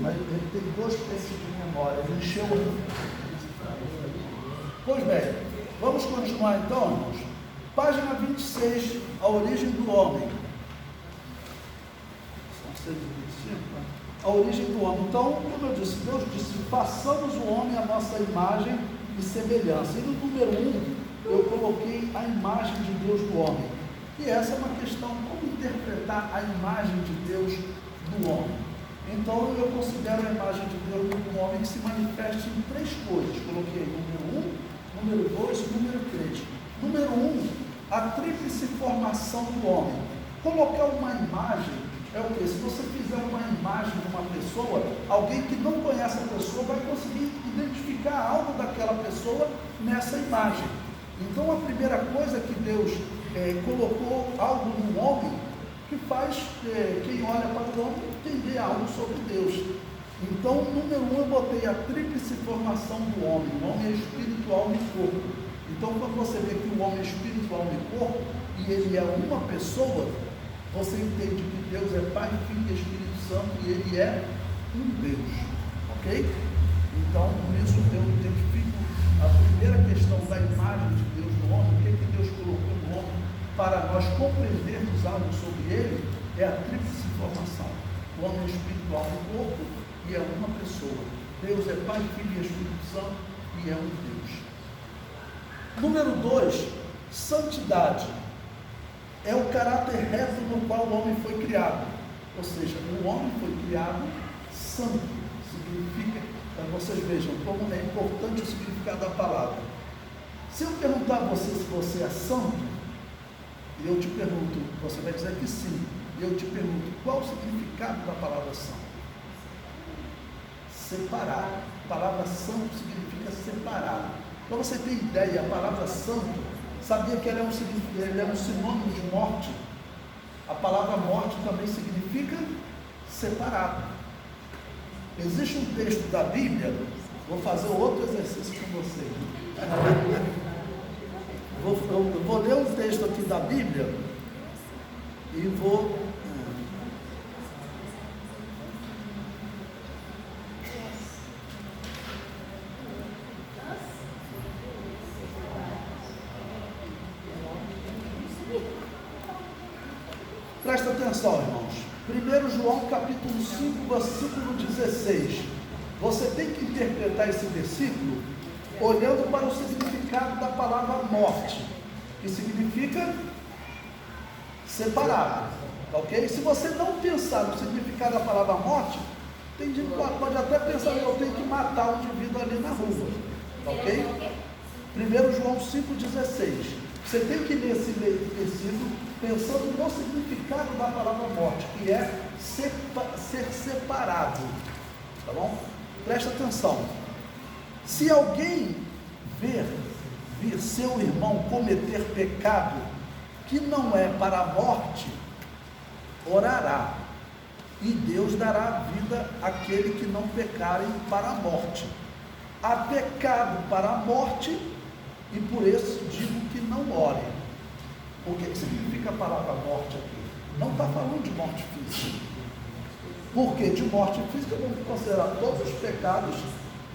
Mas ele tem 2 textos de memória, ele encheu um. Pois bem, vamos continuar então, irmãos. Página 26, a origem do homem. São 125, né? A origem do homem. Então, como eu disse, Deus disse, façamos o homem à nossa imagem e semelhança. E no número 1, eu coloquei a imagem de Deus do homem. E essa é uma questão, como interpretar a imagem de Deus do homem. Então, eu considero a imagem de Deus do homem que se manifesta em 3 coisas. Coloquei número 1, número 2 e número 3. Número 1, a tríplice formação do homem. Colocar uma imagem é o quê? Se você fizer uma imagem de uma pessoa, alguém que não conhece a pessoa vai conseguir identificar algo daquela pessoa nessa imagem. Então, a primeira coisa que Deus colocou algo no homem que faz quem olha para o homem entender algo sobre Deus. Então, número 1, eu botei a tríplice formação do homem. O homem é espiritual e corpo. Então, quando você vê que o homem é espiritual e corpo, e ele é uma pessoa, você entende que Deus é Pai, Filho e Espírito Santo, e ele é um Deus. Ok? Então, por isso eu identifico a primeira questão da imagem de Deus no homem, o que Deus colocou no homem, para nós compreendermos algo sobre ele, é a tríplice formação. O homem é espiritual e corpo, e é uma pessoa. Deus é Pai, Filho e Espírito Santo, e é um Deus. Número 2, santidade. É o caráter reto no qual o homem foi criado. Ou seja, o homem foi criado santo. Significa, para vocês vejam como é importante o significado da palavra. Se eu perguntar a você se você é santo, e eu te pergunto, você vai dizer que sim, e eu te pergunto, qual o significado da palavra santo? Separar. A palavra santo significa separado. Para você ter ideia, a palavra santo, sabia que ela é um sinônimo de morte? A palavra morte também significa separado. Existe um texto da Bíblia, vou fazer outro exercício com vocês. Eu vou ler um texto aqui da Bíblia e vou... Presta atenção, irmãos. 1 João capítulo 5, versículo 16. Você tem que interpretar esse versículo olhando para o significado da palavra morte, que significa separado, ok? Se você não pensar no significado da palavra morte, pode até pensar que eu tenho que matar um indivíduo ali na rua, ok? 1 João 5,16. Você tem que ler esse versículo pensando no significado da palavra morte, que é ser separado, tá bom? Presta atenção. Se alguém vir seu irmão cometer pecado que não é para a morte, orará, e Deus dará vida àquele que não pecarem para a morte. Há pecado para a morte, e por isso digo que não orem. O que significa a palavra morte aqui? Não está falando de morte física. Porque de morte física vamos considerar todos os pecados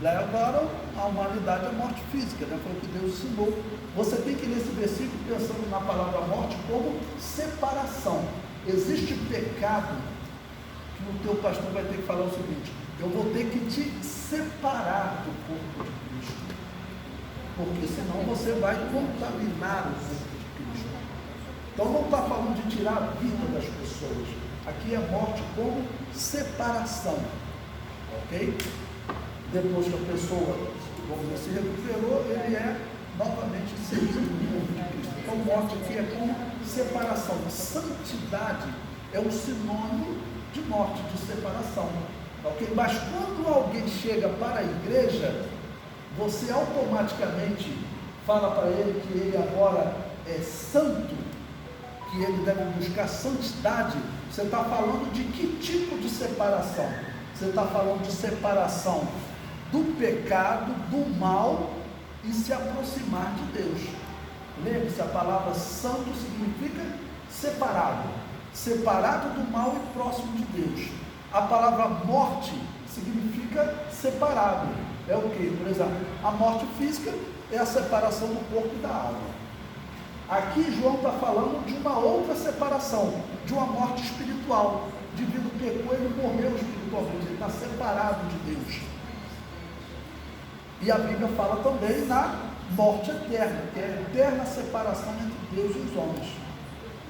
levaram a humanidade à morte física, né? Foi o que Deus ensinou. Você tem que ler esse versículo pensando na palavra morte como separação. Existe pecado que o teu pastor vai ter que falar o seguinte: eu vou ter que te separar do corpo de Cristo, porque senão você vai contaminar o corpo de Cristo. Então não está falando de tirar a vida das pessoas. Aqui é morte como separação, ok? Depois que a pessoa, vamos dizer, se recuperou, ele é novamente inserido no corpo de Cristo. Então morte aqui é como separação. Santidade é um sinônimo de morte, de separação, ok? Mas quando alguém chega para a igreja, você automaticamente fala para ele que ele agora é santo, que ele deve buscar santidade. Você está falando de que tipo de separação? Você está falando de separação do pecado, do mal, e se aproximar de Deus. Lembre-se, a palavra santo significa separado do mal e próximo de Deus. A palavra morte significa separado. É o que? Por exemplo, a morte física é a separação do corpo e da alma. Aqui João está falando de uma outra separação, de uma morte espiritual. O indivíduo pecou, ele morreu espiritualmente, ele está separado de Deus. E a Bíblia fala também na morte eterna, que é a eterna separação entre Deus e os homens.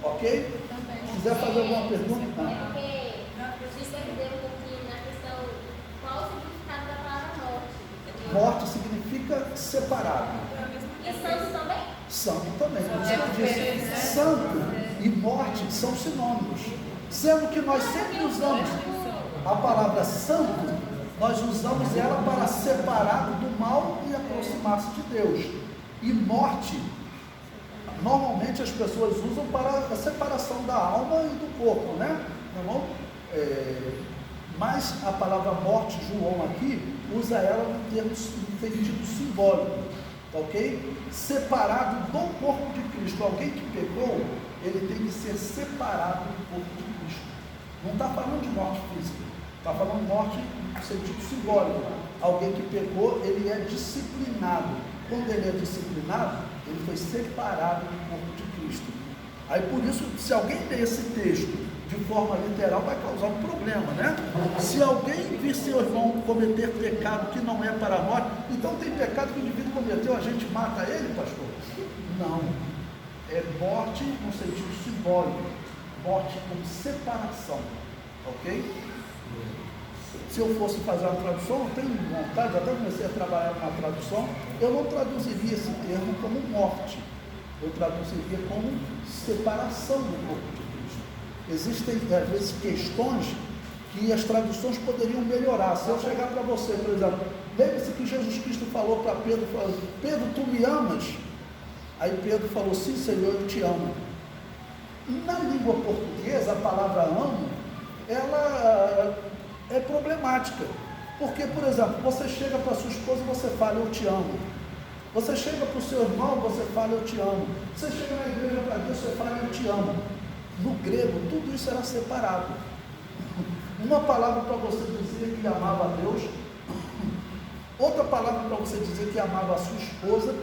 Ok? Se quiser fazer alguma pergunta? Porque se perdeu um pouquinho na questão, qual o significado da palavra morte? Morte significa separado. E santo também? Santo também. Por isso que eu disse, santo e morte são sinônimos. Sendo que nós sempre usamos a palavra santo, nós usamos ela para separar do mal e aproximar-se de Deus. E morte, normalmente as pessoas usam para a separação da alma e do corpo, né? Não é? Mas a palavra morte, João aqui, usa ela no sentido simbólico, tá ok? Separado do corpo de Cristo. Alguém que pecou, ele tem que ser separado do corpo de Cristo. Não está falando de morte física, está falando de morte no sentido simbólico. Alguém que pecou, ele é disciplinado. Quando ele é disciplinado, ele foi separado do corpo de Cristo. Aí por isso, se alguém ler esse texto de forma literal, vai causar um problema, né? Se alguém vir seu irmão cometer pecado que não é para a morte, então tem pecado que o indivíduo cometeu, a gente mata ele, pastor? Não. É morte no sentido simbólico, morte com separação, ok? Se eu fosse fazer uma tradução, eu tenho vontade, até comecei a trabalhar numa tradução, eu não traduziria esse termo como morte, eu traduziria como separação do corpo de Cristo. Existem, às vezes, questões que as traduções poderiam melhorar. Se eu chegar para você, por exemplo, lembre-se que Jesus Cristo falou para Pedro, Pedro, tu me amas? Aí Pedro falou, sim, Senhor, eu te amo. Na língua portuguesa, a palavra amo, ela é problemática. Porque, por exemplo, você chega para sua esposa e você fala, eu te amo. Você chega para o seu irmão, você fala, eu te amo. Você chega na igreja para Deus, você fala, eu te amo. No grego, tudo isso era separado. Uma palavra para você dizer que amava a Deus, outra palavra para você dizer que amava a sua esposa,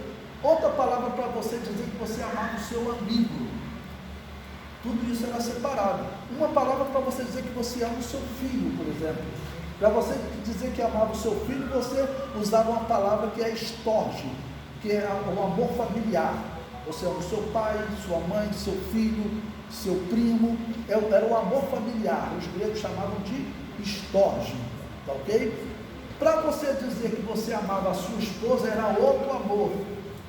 outra palavra para você dizer que você amava o seu amigo. Tudo isso era separado. Uma palavra para você dizer que você ama o seu filho, por exemplo. Para você dizer que amava o seu filho, você usava uma palavra que é estorge, que é o amor familiar. Você ama o seu pai, sua mãe, seu filho, seu primo, era o amor familiar, os gregos chamavam de estorge, tá ok? Para você dizer que você amava a sua esposa, era outro amor,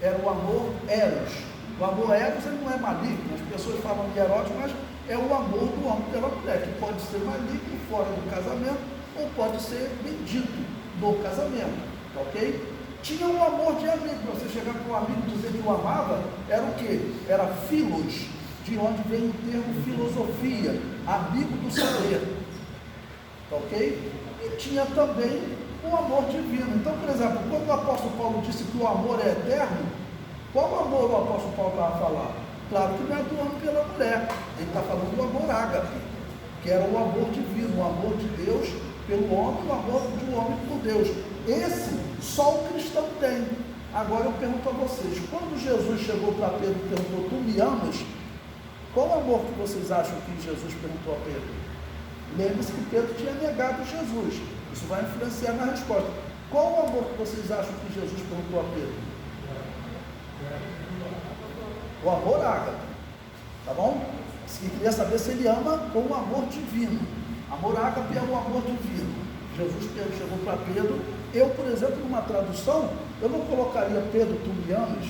era o amor eros. O amor eros, ele não é maligno, as pessoas falam de erótico, mas é o amor do homem pela mulher, que pode ser maligno fora do casamento, ou pode ser bendito no casamento, tá ok? Tinha um amor de amigo, para você chegar para um amigo e dizer que o amava, era o quê? Era filos, de onde vem o termo filosofia, amigo do saber, tá ok? E tinha também o amor divino. Então, por exemplo, quando o apóstolo Paulo disse que o amor é eterno, qual amor o apóstolo Paulo estava falando? Claro que não é do homem pela mulher, ele está falando do amor ágape, que era o amor divino, o amor de Deus pelo homem, o amor do homem por Deus. Esse só o cristão tem. Agora eu pergunto a vocês, quando Jesus chegou para Pedro e perguntou, tu me amas? Qual amor que vocês acham que Jesus perguntou a Pedro? Lembre-se que Pedro tinha negado Jesus. Isso vai influenciar na resposta. Qual o amor que vocês acham que Jesus perguntou a Pedro? O amor ágape. Tá bom? Ele queria saber se ele ama com o amor divino. Amor ágape é o amor divino. Jesus chegou para Pedro. Eu, por exemplo, numa tradução, eu não colocaria Pedro, tu me amas?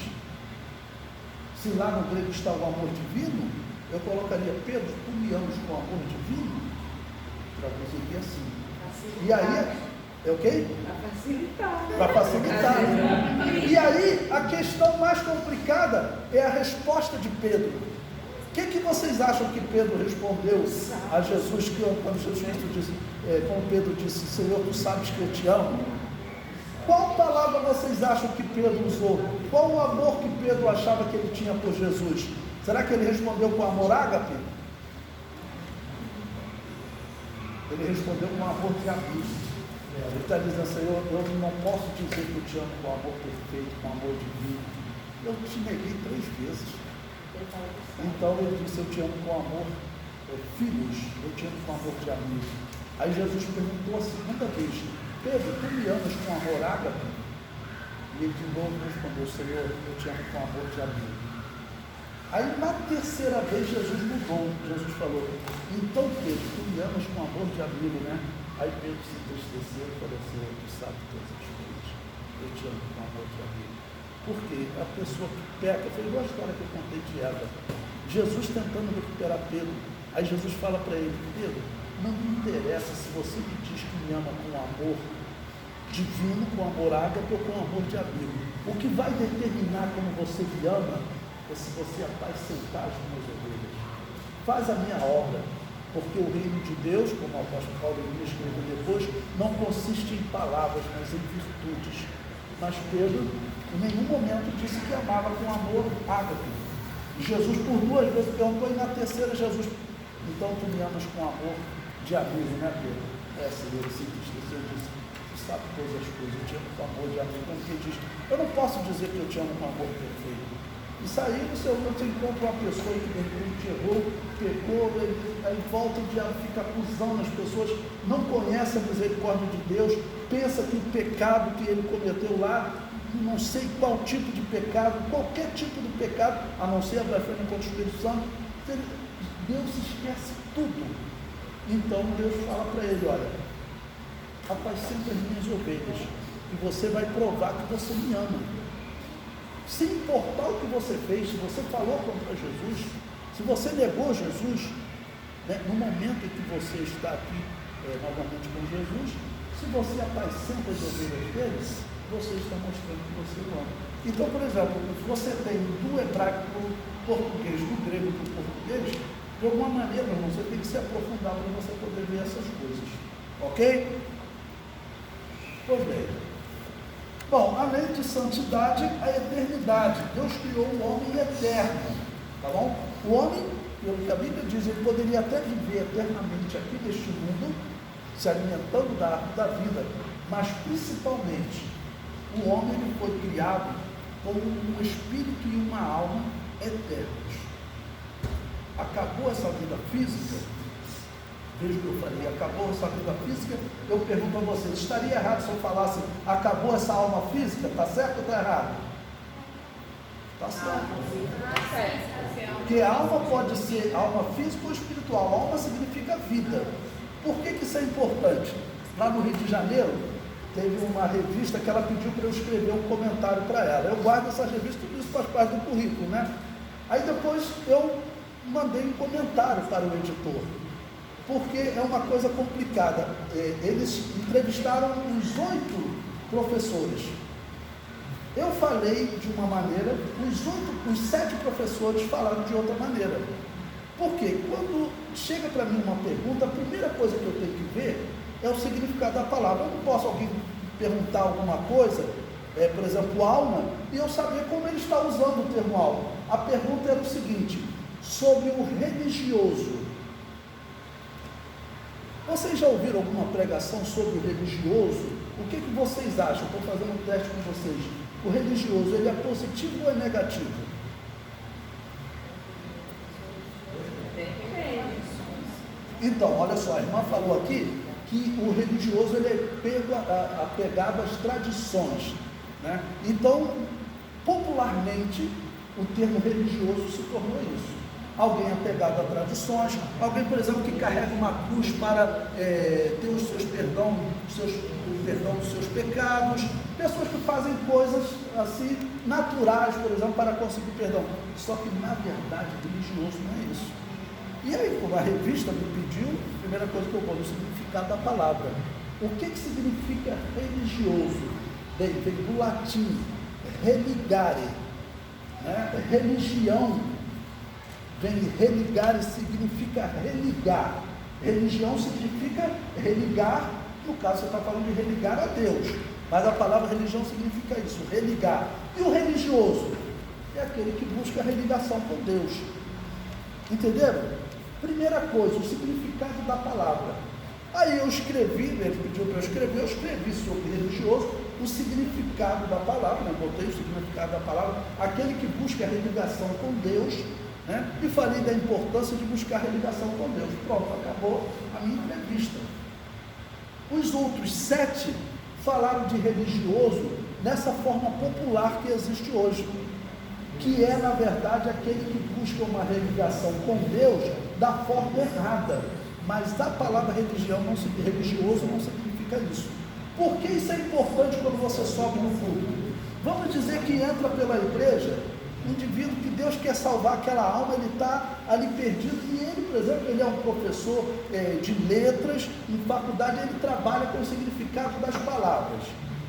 Se lá no grego está o amor divino, eu colocaria Pedro, tu me amas com o amor divino? Traduziria assim. E aí, é ok? Para facilitar. E aí, a questão mais complicada é a resposta de Pedro. O que vocês acham que Pedro respondeu a Jesus, quando Jesus Cristo disse, quando Pedro disse, Senhor, tu sabes que eu te amo? Qual palavra vocês acham que Pedro usou? Qual o amor que Pedro achava que ele tinha por Jesus? Será que ele respondeu com amor ágape? Ele respondeu com amor de amigo. Ele está dizendo assim, eu não posso dizer que eu te amo com amor perfeito, com amor divino. Eu te neguei 3 vezes. Então ele disse, eu te amo com amor, filhos, eu te amo com amor de amigo. Aí Jesus perguntou a segunda vez, Pedro, tu me amas com amor ágape? E ele de novo respondeu, Senhor, eu te amo com amor de amigo. Aí na terceira vez Jesus mudou. Jesus falou, então Pedro, tu me amas com amor de amigo, né? Aí Pedro se entristeceu e falou, Senhor, tu sabe todas as coisas. Eu te amo com amor de amigo. Porque a pessoa que peca, foi igual a história que eu contei de Eva. Jesus tentando recuperar Pedro. Aí Jesus fala para ele, Pedro, não me interessa se você me diz que me ama com amor divino, com amor ágape ou com amor de amigo. O que vai determinar como você me ama é se você apacentar as minhas ovelhas. Faz a minha obra, porque o reino de Deus, como o apóstolo Paulo iria escrever depois, não consiste em palavras, mas em virtudes. Mas Pedro, em nenhum momento disse que amava com amor ágape. Jesus por 2 vezes perguntou, e na terceira Jesus, então tu me amas com amor de amigo, né Pedro? Senhor, ele se entristeceu e disse, tu sabe todas as coisas, eu te amo com amor de amigo. Como que diz, eu não posso dizer que eu te amo com amor perfeito. Isso aí você encontra uma pessoa que de repente errou, pecou, aí volta o diabo, fica acusando as pessoas, não conhece a misericórdia de Deus, pensa que o pecado que ele cometeu lá, não sei qual tipo de pecado, qualquer tipo de pecado, a não ser a blasfêmia contra o Espírito Santo, Deus esquece tudo. Então Deus fala para ele, olha, apacenta as minhas ovelhas, e você vai provar que você me ama. Sem importar o que você fez, se você falou contra Jesus, se você negou Jesus, né, no momento em que você está aqui novamente com Jesus, se você apacenta as ovelhas deles, você está mostrando que você o ama. Então, por exemplo, você tem do hebraico para o português, do grego para o português, de alguma maneira, irmão, você tem que se aprofundar para você poder ver essas coisas. Ok? Pois bem. Bom, além de santidade, a eternidade. Deus criou o homem eterno, tá bom? O homem, pelo que a Bíblia diz, ele poderia até viver eternamente aqui neste mundo, se alimentando da árvore da vida, mas principalmente, o homem ele foi criado como um espírito e uma alma eternos. Acabou essa vida física, veja o que eu falei, acabou essa vida física, eu pergunto a vocês, estaria errado se eu falasse, acabou essa alma física, está certo ou está errado? Está certo. Porque a alma pode ser alma física ou espiritual, alma significa vida. Por que isso é importante? Lá no Rio de Janeiro, teve uma revista que ela pediu para eu escrever um comentário para ela. Eu guardo essa revista, tudo isso faz parte do currículo, né? Aí depois eu mandei um comentário para o editor, porque é uma coisa complicada. Eles entrevistaram uns 8 professores. Eu falei de uma maneira, os 7 professores falaram de outra maneira. Porque quando chega para mim uma pergunta, a primeira coisa que eu tenho que ver é o significado da palavra. Eu não posso alguém perguntar alguma coisa, por exemplo, alma, e eu saber como ele está usando o termo alma. A pergunta era o seguinte, sobre o religioso. Vocês já ouviram alguma pregação sobre o religioso? O que vocês acham? Estou fazendo um teste com vocês. O religioso, ele é positivo ou é negativo? Então, olha só, a irmã falou aqui que o religioso ele é apegado às tradições, né? Então, popularmente, o termo religioso se tornou isso. Alguém apegado a tradições, alguém, por exemplo, que carrega uma cruz para ter os seus perdão dos seus pecados, pessoas que fazem coisas assim, naturais, por exemplo, para conseguir perdão. Só que, na verdade, religioso não é isso. E aí, como a revista me pediu, a primeira coisa que eu vou no significado da palavra. O que significa religioso? Vem do latim, religare, né? Religião, vem religare, significa religar. Religião significa religar, no caso você está falando de religar a Deus, mas a palavra religião significa isso, religar. E o religioso? É aquele que busca a religação com Deus. Entenderam? Primeira coisa, o significado da palavra. Aí eu escrevi, ele pediu para eu escrevi sobre religioso, o significado da palavra, né? Botei o significado da palavra, aquele que busca a religação com Deus, né? E falei da importância de buscar a religação com Deus. Pronto, acabou a minha entrevista. Os outros 7 falaram de religioso nessa forma popular que existe hoje, que é, na verdade, aquele que busca uma religação com Deus da forma errada. Mas a palavra religioso não significa isso. Por que isso é importante quando você sobe no culto? Vamos dizer que entra pela igreja um indivíduo que Deus quer salvar aquela alma, ele está ali perdido, e ele, por exemplo, ele é um professor de letras, em faculdade, ele trabalha com o significado das palavras,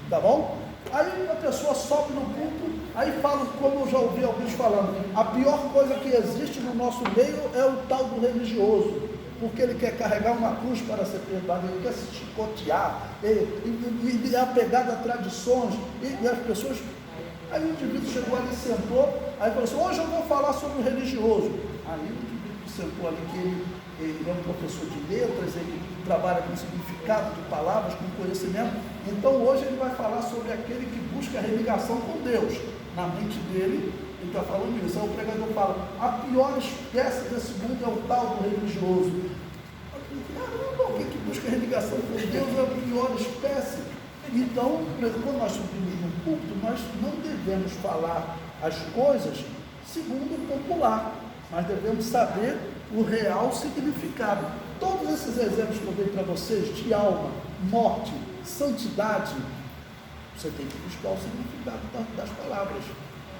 tá bom? Aí a pessoa sobe no culto, aí fala, como eu já ouvi alguns falando, a pior coisa que existe no nosso meio é o tal do religioso, porque ele quer carregar uma cruz para ser perdoado, ele quer se chicotear, e é apegado a tradições, e as pessoas... Aí o indivíduo chegou ali, sentou, aí falou assim, hoje eu vou falar sobre o religioso. Aí o indivíduo sentou ali, que ele é um professor de letras, ele trabalha com significado de palavras, com conhecimento, então hoje ele vai falar sobre aquele que busca a religação com Deus. Na mente dele, ele está falando isso. Aí o pregador fala, a pior espécie desse mundo é o tal do religioso. Caramba, alguém que busca a religação com Deus é a pior espécie. Então, quando nós subimos no culto, nós não devemos falar as coisas segundo o popular, mas devemos saber o real significado. Todos esses exemplos que eu dei para vocês, de alma, morte, santidade, você tem que buscar o significado das palavras,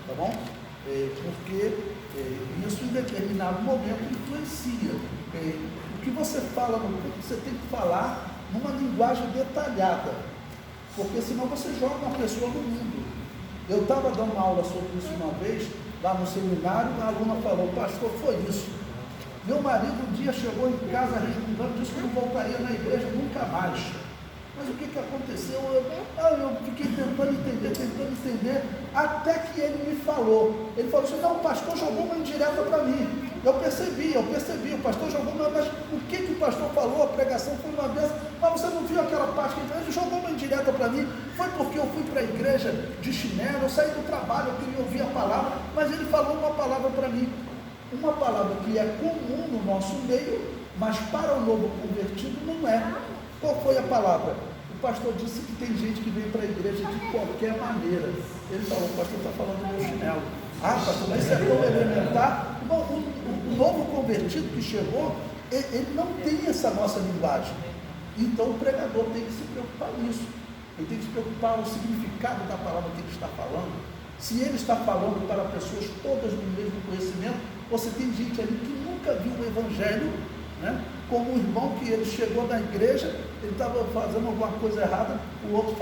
tá bom? Porque isso em determinado momento influencia. O que você fala no culto, você tem que falar numa linguagem detalhada, porque senão você joga uma pessoa no mundo. Eu estava dando uma aula sobre isso uma vez, lá no seminário, a aluna falou, pastor, foi isso. Meu marido um dia chegou em casa resmungando, disse que não voltaria na igreja nunca mais. Mas o que aconteceu? Eu fiquei tentando entender, até que ele me falou. Ele falou assim, não, o pastor jogou uma indireta para mim. Eu percebi, o pastor jogou uma, mas o que o pastor falou, a pregação foi uma vez, mas você não viu aquela parte que ele jogou uma indireta para mim, foi porque eu fui para a igreja de chinelo, eu saí do trabalho, eu queria ouvir a palavra, mas ele falou uma palavra para mim, uma palavra que é comum no nosso meio, mas para o novo convertido não é. Qual foi a palavra? O pastor disse que tem gente que vem para a igreja de qualquer maneira. Ele falou, o pastor está falando do meu chinelo. Ah, pastor, mas isso é tão elementar. Bom, o novo convertido que chegou, ele não tem essa nossa linguagem. Então o pregador tem que se preocupar nisso. Ele tem que se preocupar com o significado da palavra que ele está falando. Se ele está falando para pessoas todas no mesmo conhecimento, você tem gente ali que nunca viu o evangelho, né? Como um irmão que ele chegou na igreja, ele estava fazendo alguma coisa errada, o outro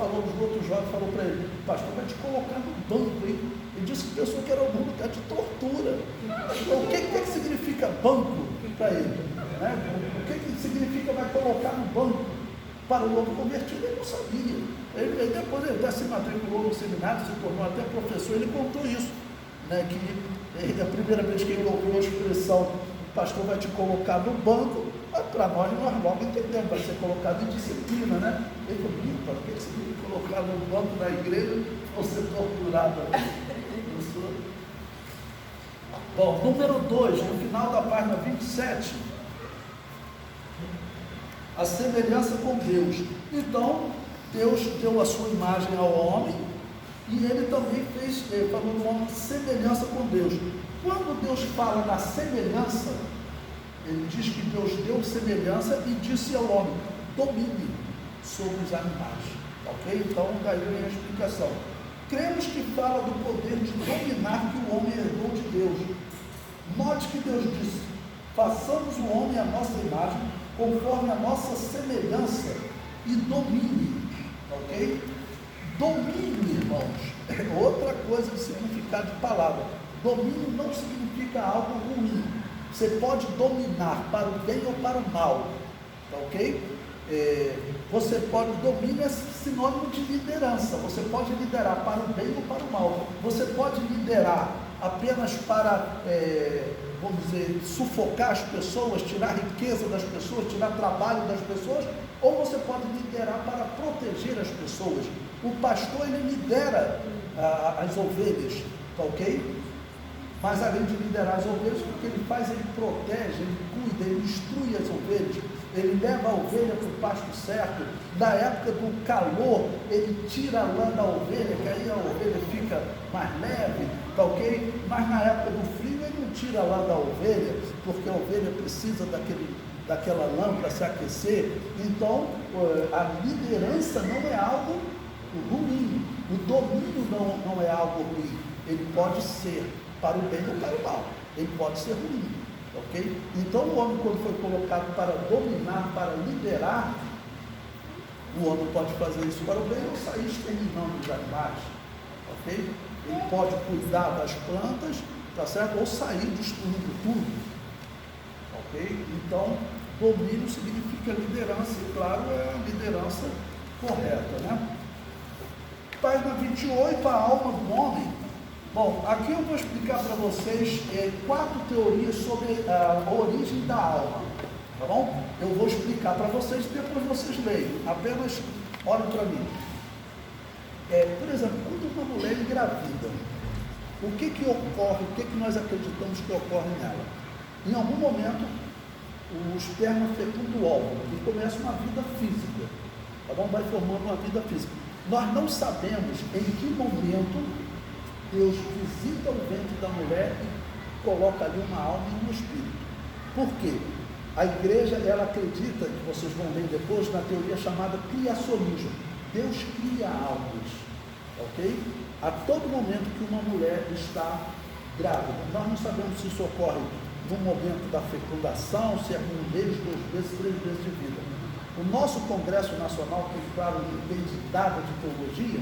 jovem falou para ele, pastor, vai te colocar no banco, hein? Ele disse que pensou que era algum lugar de tortura. Então, o que significa banco para ele? Né? O que significa vai colocar no banco? Para o novo convertido, ele não sabia. Depois ele até se matriculou no seminário, se tornou até professor, ele contou isso, né? Que a primeira vez que ele ouviu a expressão, o pastor vai te colocar no banco, para nós logo entendemos, vai ser colocado em disciplina, né? Ele falou, o que significa colocar no banco da igreja ou ser torturado? Bom, número 2, no final da página 27, a semelhança com Deus. Então, Deus deu a sua imagem ao homem, e ele também falou do homem semelhança com Deus. Quando Deus fala na semelhança, ele diz que Deus deu semelhança e disse ao homem, domine sobre os animais. Ok? Então, daí vem a explicação. Cremos que fala do poder de dominar que o homem herdou de Deus. Note que Deus disse, façamos o homem à nossa imagem, conforme a nossa semelhança, e domine. Ok? Domínio, irmãos, é outra coisa de significado de palavra. Domínio não significa algo ruim. Você pode dominar para o bem ou para o mal, tá ok? Você pode, domínio é sinônimo de liderança. Você pode liderar para o bem ou para o mal. Você pode liderar apenas para vamos dizer, sufocar as pessoas, tirar riqueza das pessoas, tirar trabalho das pessoas, ou você pode liderar para proteger as pessoas. O pastor, ele lidera as ovelhas, tá ok? Mas além de liderar as ovelhas, o que ele faz, ele protege, ele cuida, ele instrui as ovelhas, ele leva a ovelha para o pasto certo. Na época do calor, ele tira a lã da ovelha, que aí a ovelha fica mais leve, tá ok? Mas na época do frio, ele não tira a lã da ovelha, porque a ovelha precisa daquela lã para se aquecer. Então, a liderança não é algo ruim, o domínio não é algo ruim, ele pode ser para o bem ou para o mal, ele pode ser ruim, ok? Então o homem, quando foi colocado para dominar, para liderar, o homem pode fazer isso para o bem ou sair exterminando os animais, ok? Ele pode cuidar das plantas, tá certo? Ou sair destruindo tudo, ok? Então, domínio significa liderança, e claro, é a liderança correta, né? Página 28, a alma do homem. Bom, aqui eu vou explicar para vocês 4 teorias sobre a origem da alma, tá bom? Eu vou explicar para vocês e depois vocês leiam, apenas olhem para mim. Por exemplo, quando uma mulher engravida, o que ocorre, o que nós acreditamos que ocorre nela? Em algum momento, o esperma fecunda o óvulo e começa uma vida física, tá bom? Vai formando uma vida física. Nós não sabemos em que momento Deus visita o ventre da mulher e coloca ali uma alma e um espírito. Por quê? A igreja, ela acredita, que vocês vão ler depois, na teoria chamada criacionismo. Deus cria almas, ok? A todo momento que uma mulher está grávida. Nós não sabemos se isso ocorre no momento da fecundação, se é 1 mês, 2 meses, 3 meses de vida. O nosso Congresso Nacional, que claro, entende dada de teologia,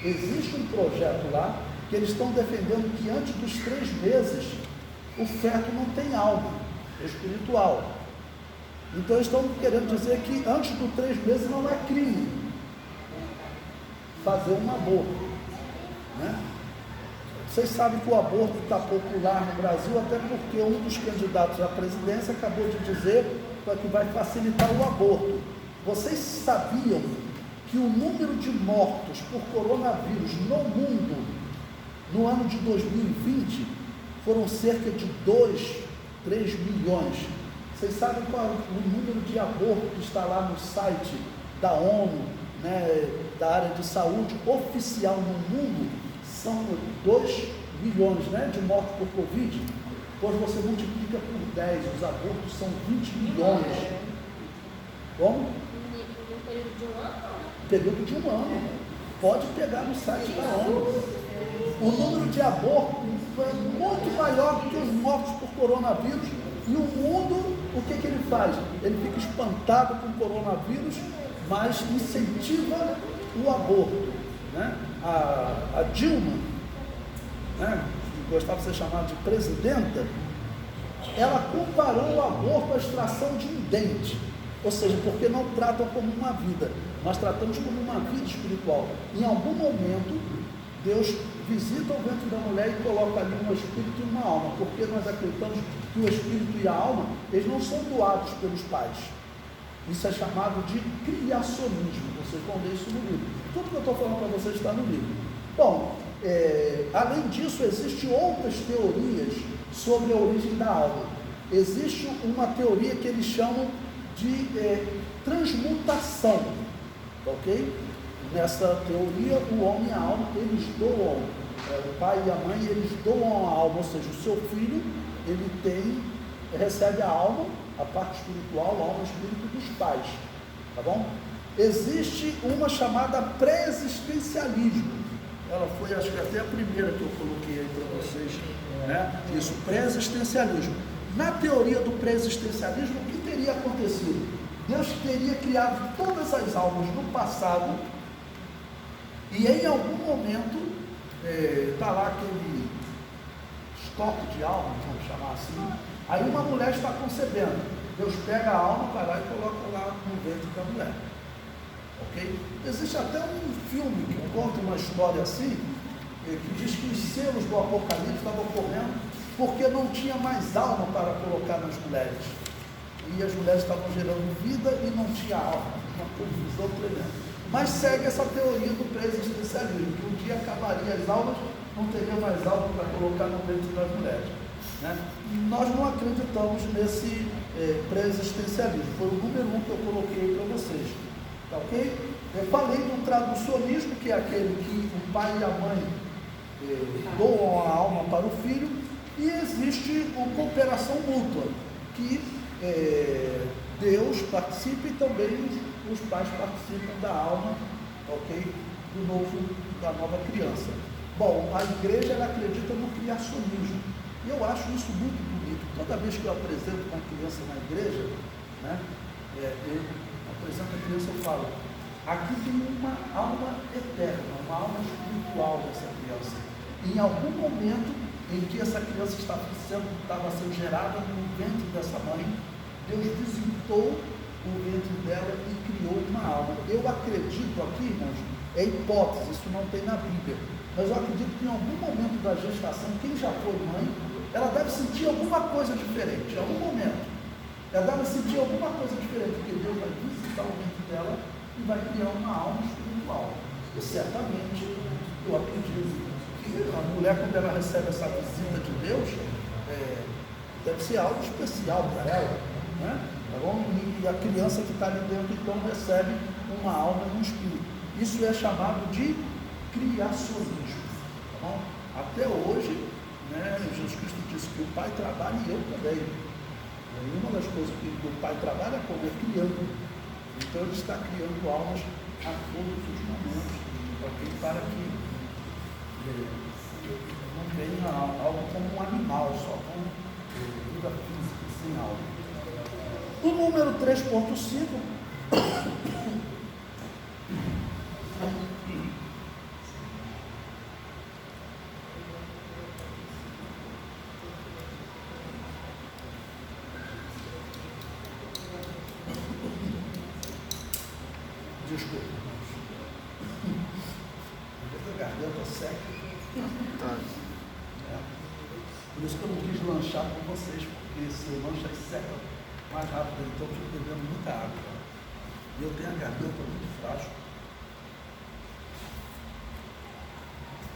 existe um projeto lá, que eles estão defendendo que antes dos 3 meses, o feto não tem alma espiritual. Então eles estão querendo dizer que antes dos 3 meses não é crime fazer um aborto, né? Vocês sabem que o aborto está popular no Brasil, até porque um dos candidatos à presidência acabou de dizer que vai facilitar o aborto. Vocês sabiam que o número de mortos por coronavírus no mundo, no ano de 2020, foram cerca de 2, 3 milhões. Vocês sabem qual é o número de abortos que está lá no site da ONU, né, da área de saúde oficial no mundo? São 2 milhões, né, de mortos por Covid. Depois você multiplica por 10, os abortos são 20 milhões. Como? No período de 1 ano? Período de 1 ano. Pode pegar no site da ONU. O número de abortos é muito maior do que os mortos por coronavírus, e o mundo, o que ele faz? Ele fica espantado com o coronavírus, mas incentiva o aborto, né? A Dilma, né, que gostava de ser chamada de presidenta, ela comparou o aborto à extração de um dente, ou seja, porque não tratam como uma vida, nós tratamos como uma vida espiritual. Em algum momento, Deus visita o ventre da mulher e coloca ali um espírito e uma alma, porque nós acreditamos que o espírito e a alma, eles não são doados pelos pais. Isso é chamado de criacionismo, vocês vão ler isso no livro. Tudo que eu estou falando para vocês está no livro. Bom, além disso, existem outras teorias sobre a origem da alma. Existe uma teoria que eles chamam de transmutação, ok? Nessa teoria, o homem e a alma, eles doam, o pai e a mãe, eles doam a alma, ou seja, o seu filho, ele recebe a alma, a parte espiritual, a alma e o espírito dos pais, tá bom? Existe uma chamada pré-existencialismo, ela foi, acho que até a primeira que eu coloquei aí para vocês, né? Isso, pré-existencialismo. Na teoria do pré-existencialismo, o que teria acontecido? Deus teria criado todas as almas no passado, e em algum momento, está lá aquele estoque de almas, vamos chamar assim, aí uma mulher está concebendo, Deus pega a alma, vai lá e coloca lá no ventre da mulher, ok? Existe até um filme que conta uma história assim, que diz que os selos do Apocalipse estavam correndo porque não tinha mais alma para colocar nas mulheres. E as mulheres estavam gerando vida e não tinha alma. Uma confusão tremenda. Mas segue essa teoria do pré-existencialismo, que um dia acabaria as almas, não teria mais alma para colocar no ventre das mulheres. Né? Nós não acreditamos nesse pré-existencialismo. Foi o número 1 que eu coloquei para vocês. Tá ok? Eu falei do traducionismo, que é aquele que o pai e a mãe doam a alma para o filho, e existe a cooperação mútua, que Deus participa e também os pais participam da alma, ok? Da nova criança. Bom, a igreja ela acredita no criacionismo, e eu acho isso muito bonito. Toda vez que eu apresento uma criança na igreja, né, eu apresento a criança, eu falo, aqui tem uma alma eterna, uma alma espiritual dessa criança. Em algum momento em que essa criança estava sendo gerada no ventre dessa mãe, Deus visitou o ventre dela e criou uma alma. Eu acredito aqui, irmãos, é hipótese, isso não tem na Bíblia, mas eu acredito que em algum momento da gestação, quem já foi mãe, ela deve sentir alguma coisa diferente, em algum momento. Ela deve sentir alguma coisa diferente, porque Deus vai visitar o ventre dela e vai criar uma alma espiritual. E certamente, eu acredito que a mulher, quando ela recebe essa visita de Deus, deve ser algo especial para ela, né? E a criança que está ali dentro, então, recebe uma alma e um espírito. Isso é chamado de criacionismo. Tá bom? Até hoje, né, Jesus Cristo disse que o Pai trabalha e eu também. E uma das coisas que o Pai trabalha é como? É criando. Então ele está criando almas a todos os momentos, okay? Para que não venha algo como um animal, só como vida física, sem alma. O número 3.5 desculpa, a garganta seca. Por isso que eu não quis lanchar com vocês, porque se lancha seca mais rápido, então eu fico bebendo muita água. E eu tenho a garganta muito frágil.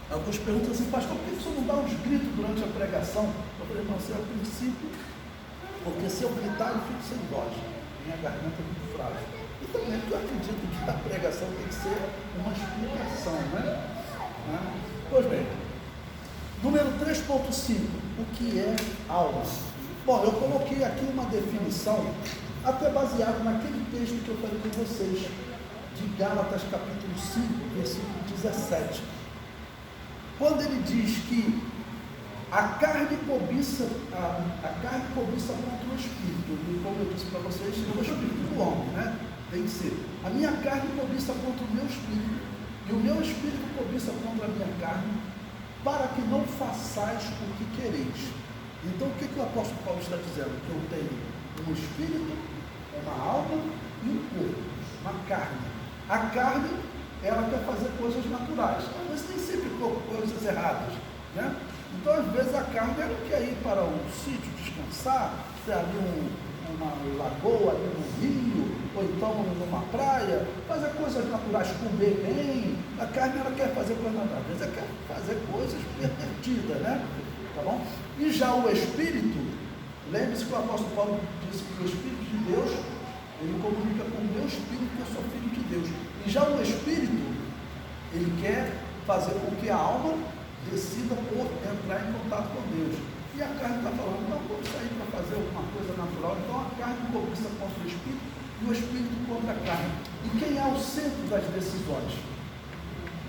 Alguns perguntam assim, pastor, por que você não dá uns gritos durante a pregação? Eu falei, não, isso é o princípio, porque se eu gritar eu fico sem voz. Minha garganta é muito frágil. E também eu acredito que a pregação tem que ser uma explicação, né? Pois bem, número 3.5, o que é alma? Bom, eu coloquei aqui uma definição, até baseado naquele texto que eu falei com vocês, de Gálatas capítulo 5, versículo 17. Quando ele diz que a carne cobiça contra o espírito, e como eu disse para vocês, é o espírito do homem, né? Tem que ser. A minha carne cobiça contra o meu espírito, e o meu espírito cobiça contra a minha carne, para que não façais o que quereis. Então, o que o apóstolo Paulo está dizendo? Que eu tenho um espírito, uma alma e um corpo, uma carne. A carne, ela quer fazer coisas naturais, às vezes nem sempre coisas erradas, né? Então, às vezes, a carne, ela quer ir para um sítio, descansar, ter ali uma lagoa, ali no rio, ou então numa praia, fazer coisas naturais, comer bem. A carne, ela quer fazer coisas naturais, às vezes ela quer fazer coisas pervertidas, né? Tá bom? E já o Espírito, lembre-se que o apóstolo Paulo disse que o Espírito de Deus, ele comunica com o meu Espírito, que eu sou filho de Deus. E já o Espírito, ele quer fazer com que a alma decida por entrar em contato com Deus. E a carne está falando, não, vamos sair para fazer alguma coisa natural. Então a carne cobiça contra o Espírito e o Espírito contra a carne. E quem é o centro das decisões?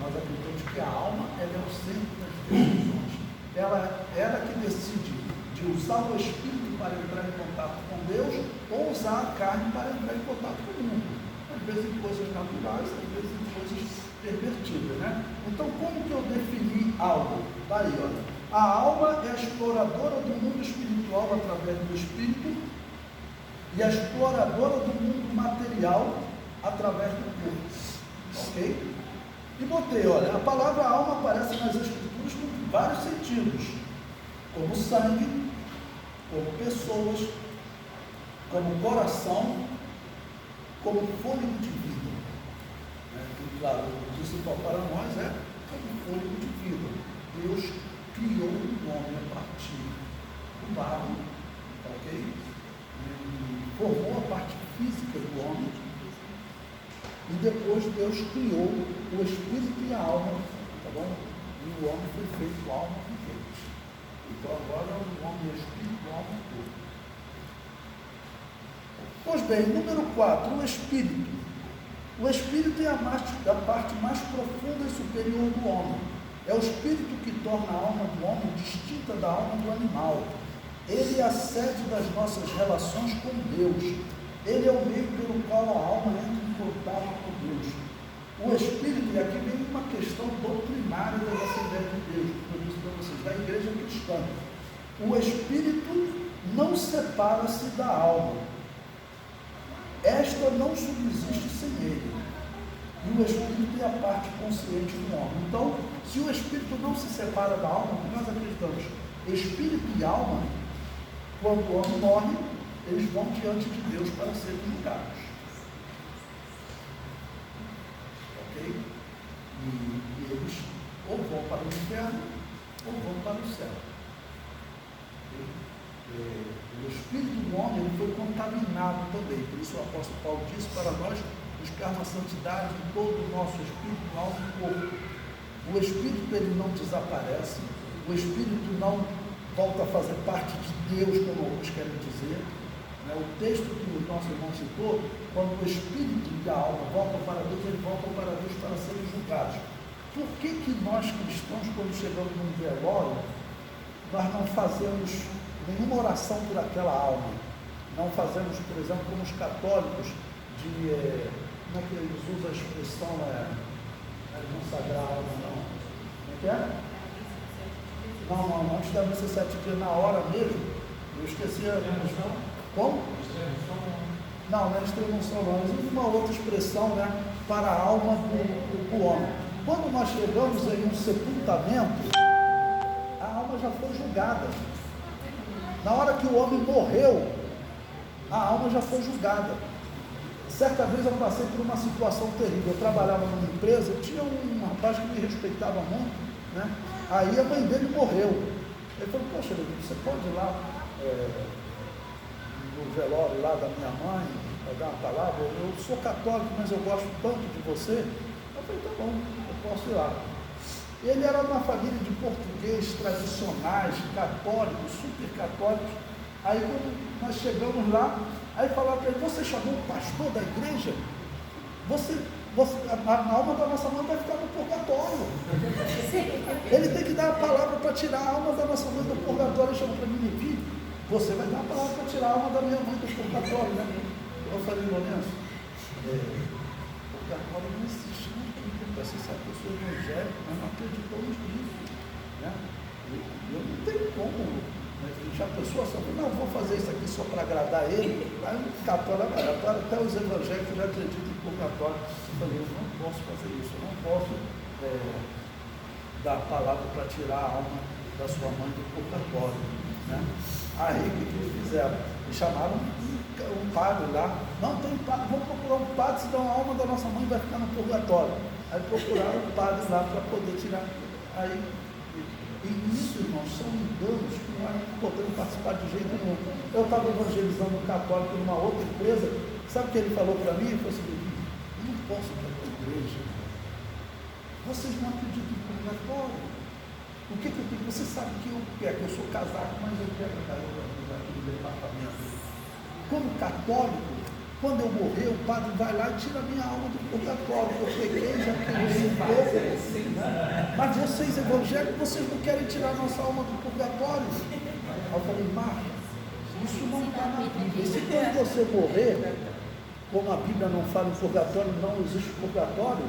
Nós acreditamos que a alma ela é o centro das decisões. Ela que decide de usar o Espírito para entrar em contato com Deus ou usar a carne para entrar em contato com o mundo. Às vezes em coisas naturais, às vezes em coisas pervertidas, né? Então, como que eu defini algo? Está aí, olha. A alma é a exploradora do mundo espiritual através do Espírito e a exploradora do mundo material através do corpo. Ok? E botei, olha, a palavra alma aparece nas Escrituras com vários sentidos, como sangue, como pessoas, como coração, como fôlego de vida. E claro, o principal para nós é como fôlego de vida. Deus criou o homem a partir do barro, ok? E formou a parte física do homem. E depois Deus criou o espírito e a alma, tá bom? E o homem foi feito alma vivente. Então agora o homem é espírito, a alma é corpo. Pois bem, número 4, o espírito. O espírito é a parte mais profunda e superior do homem. É o espírito que torna a alma do homem distinta da alma do animal. Ele é a sede das nossas relações com Deus. Ele é o meio pelo qual a alma entra em contato com Deus. O espírito, e aqui vem uma questão doutrinária da Assembleia de Deus, que eu disse para vocês, da igreja cristã. O espírito não separa-se da alma. Esta não subsiste sem ele. E o espírito é a parte consciente do homem. Então, se o espírito não se separa da alma, nós acreditamos, espírito e alma, quando o homem morre, eles vão diante de Deus para serem julgados. Ok? E eles ou vão para o inferno, ou vão para o céu. O espírito do homem ele foi contaminado também. Por isso o apóstolo Paulo disse para nós buscarmos a santidade em todo o nosso espírito, alma e corpo. O espírito ele não desaparece, o espírito não volta a fazer parte de Deus, como alguns querem dizer. O texto que o nosso irmão citou, quando o espírito e a alma voltam para Deus, eles voltam para Deus para serem julgados. Por que nós cristãos, quando chegamos num velório, nós não fazemos nenhuma oração por aquela alma? Não fazemos, por exemplo, como os católicos, como é que eles usam a expressão, consagrar a alma, não? Como é que é? Não, antes da missa 7 dias, na hora mesmo, eu esqueci a questão. Como? Não é extrema-unção, não. Eles usam uma outra expressão, para a alma do homem. Quando nós chegamos em um sepultamento, a alma já foi julgada. Na hora que o homem morreu, a alma já foi julgada. Certa vez eu passei por uma situação terrível. Eu trabalhava numa empresa, tinha um rapaz que me respeitava muito, Aí a mãe dele morreu. Ele falou, poxa, você pode ir lá no velório lá da minha mãe, para dar uma palavra? Eu sou católico, mas eu gosto tanto de você. Eu falei, tá bom, eu posso ir lá. Ele era uma família de portugueses tradicionais, católicos, super católicos. Aí quando nós chegamos lá, aí falaram para ele, você chamou o pastor da igreja? A alma da nossa mãe vai ficar no purgatório. Ele tem que dar a palavra para tirar a alma da nossa mãe do purgatório. Ele chamou para mim, filho, você vai dar a palavra para tirar a alma da minha mãe do purgatório, Eu falei, Lourenço, purgatório não existe na Bíblia. Você sabe que eu sou evangélico, mas não acreditamos nisso. Eu não tenho como. Já a pessoa só fala, não, vou fazer isso aqui só para agradar ele. Aí o católico, até os evangélicos já acreditam em purgatório. Eu falei, eu não posso fazer isso, eu não posso dar a palavra para tirar a alma da sua mãe do purgatório. Aí o que eles fizeram? Eles chamaram um padre lá. Não, tem um padre, vamos procurar um padre, senão a alma da nossa mãe vai ficar no purgatório. Aí procuraram um padre lá para poder tirar. E isso, irmãos, são enganos que nós não podemos participar de jeito nenhum. Eu estava evangelizando um católico numa outra empresa, sabe o que ele falou para mim? Ele falou assim, eu não posso ir para a igreja. Vocês não acreditam em purgatório. O que eu tenho? Você sabe que eu quero, que eu sou casado, mas eu quero a garota aqui do departamento. Como católico, quando eu morrer, o padre vai lá e tira a minha alma do purgatório. Eu peguei, já queimei um pouco. Mas vocês evangélicos, vocês não querem tirar a nossa alma do purgatório? Aí eu falei, Marta, isso não está na Bíblia. E se quando você morrer, como a Bíblia não fala em purgatório, não existe purgatório,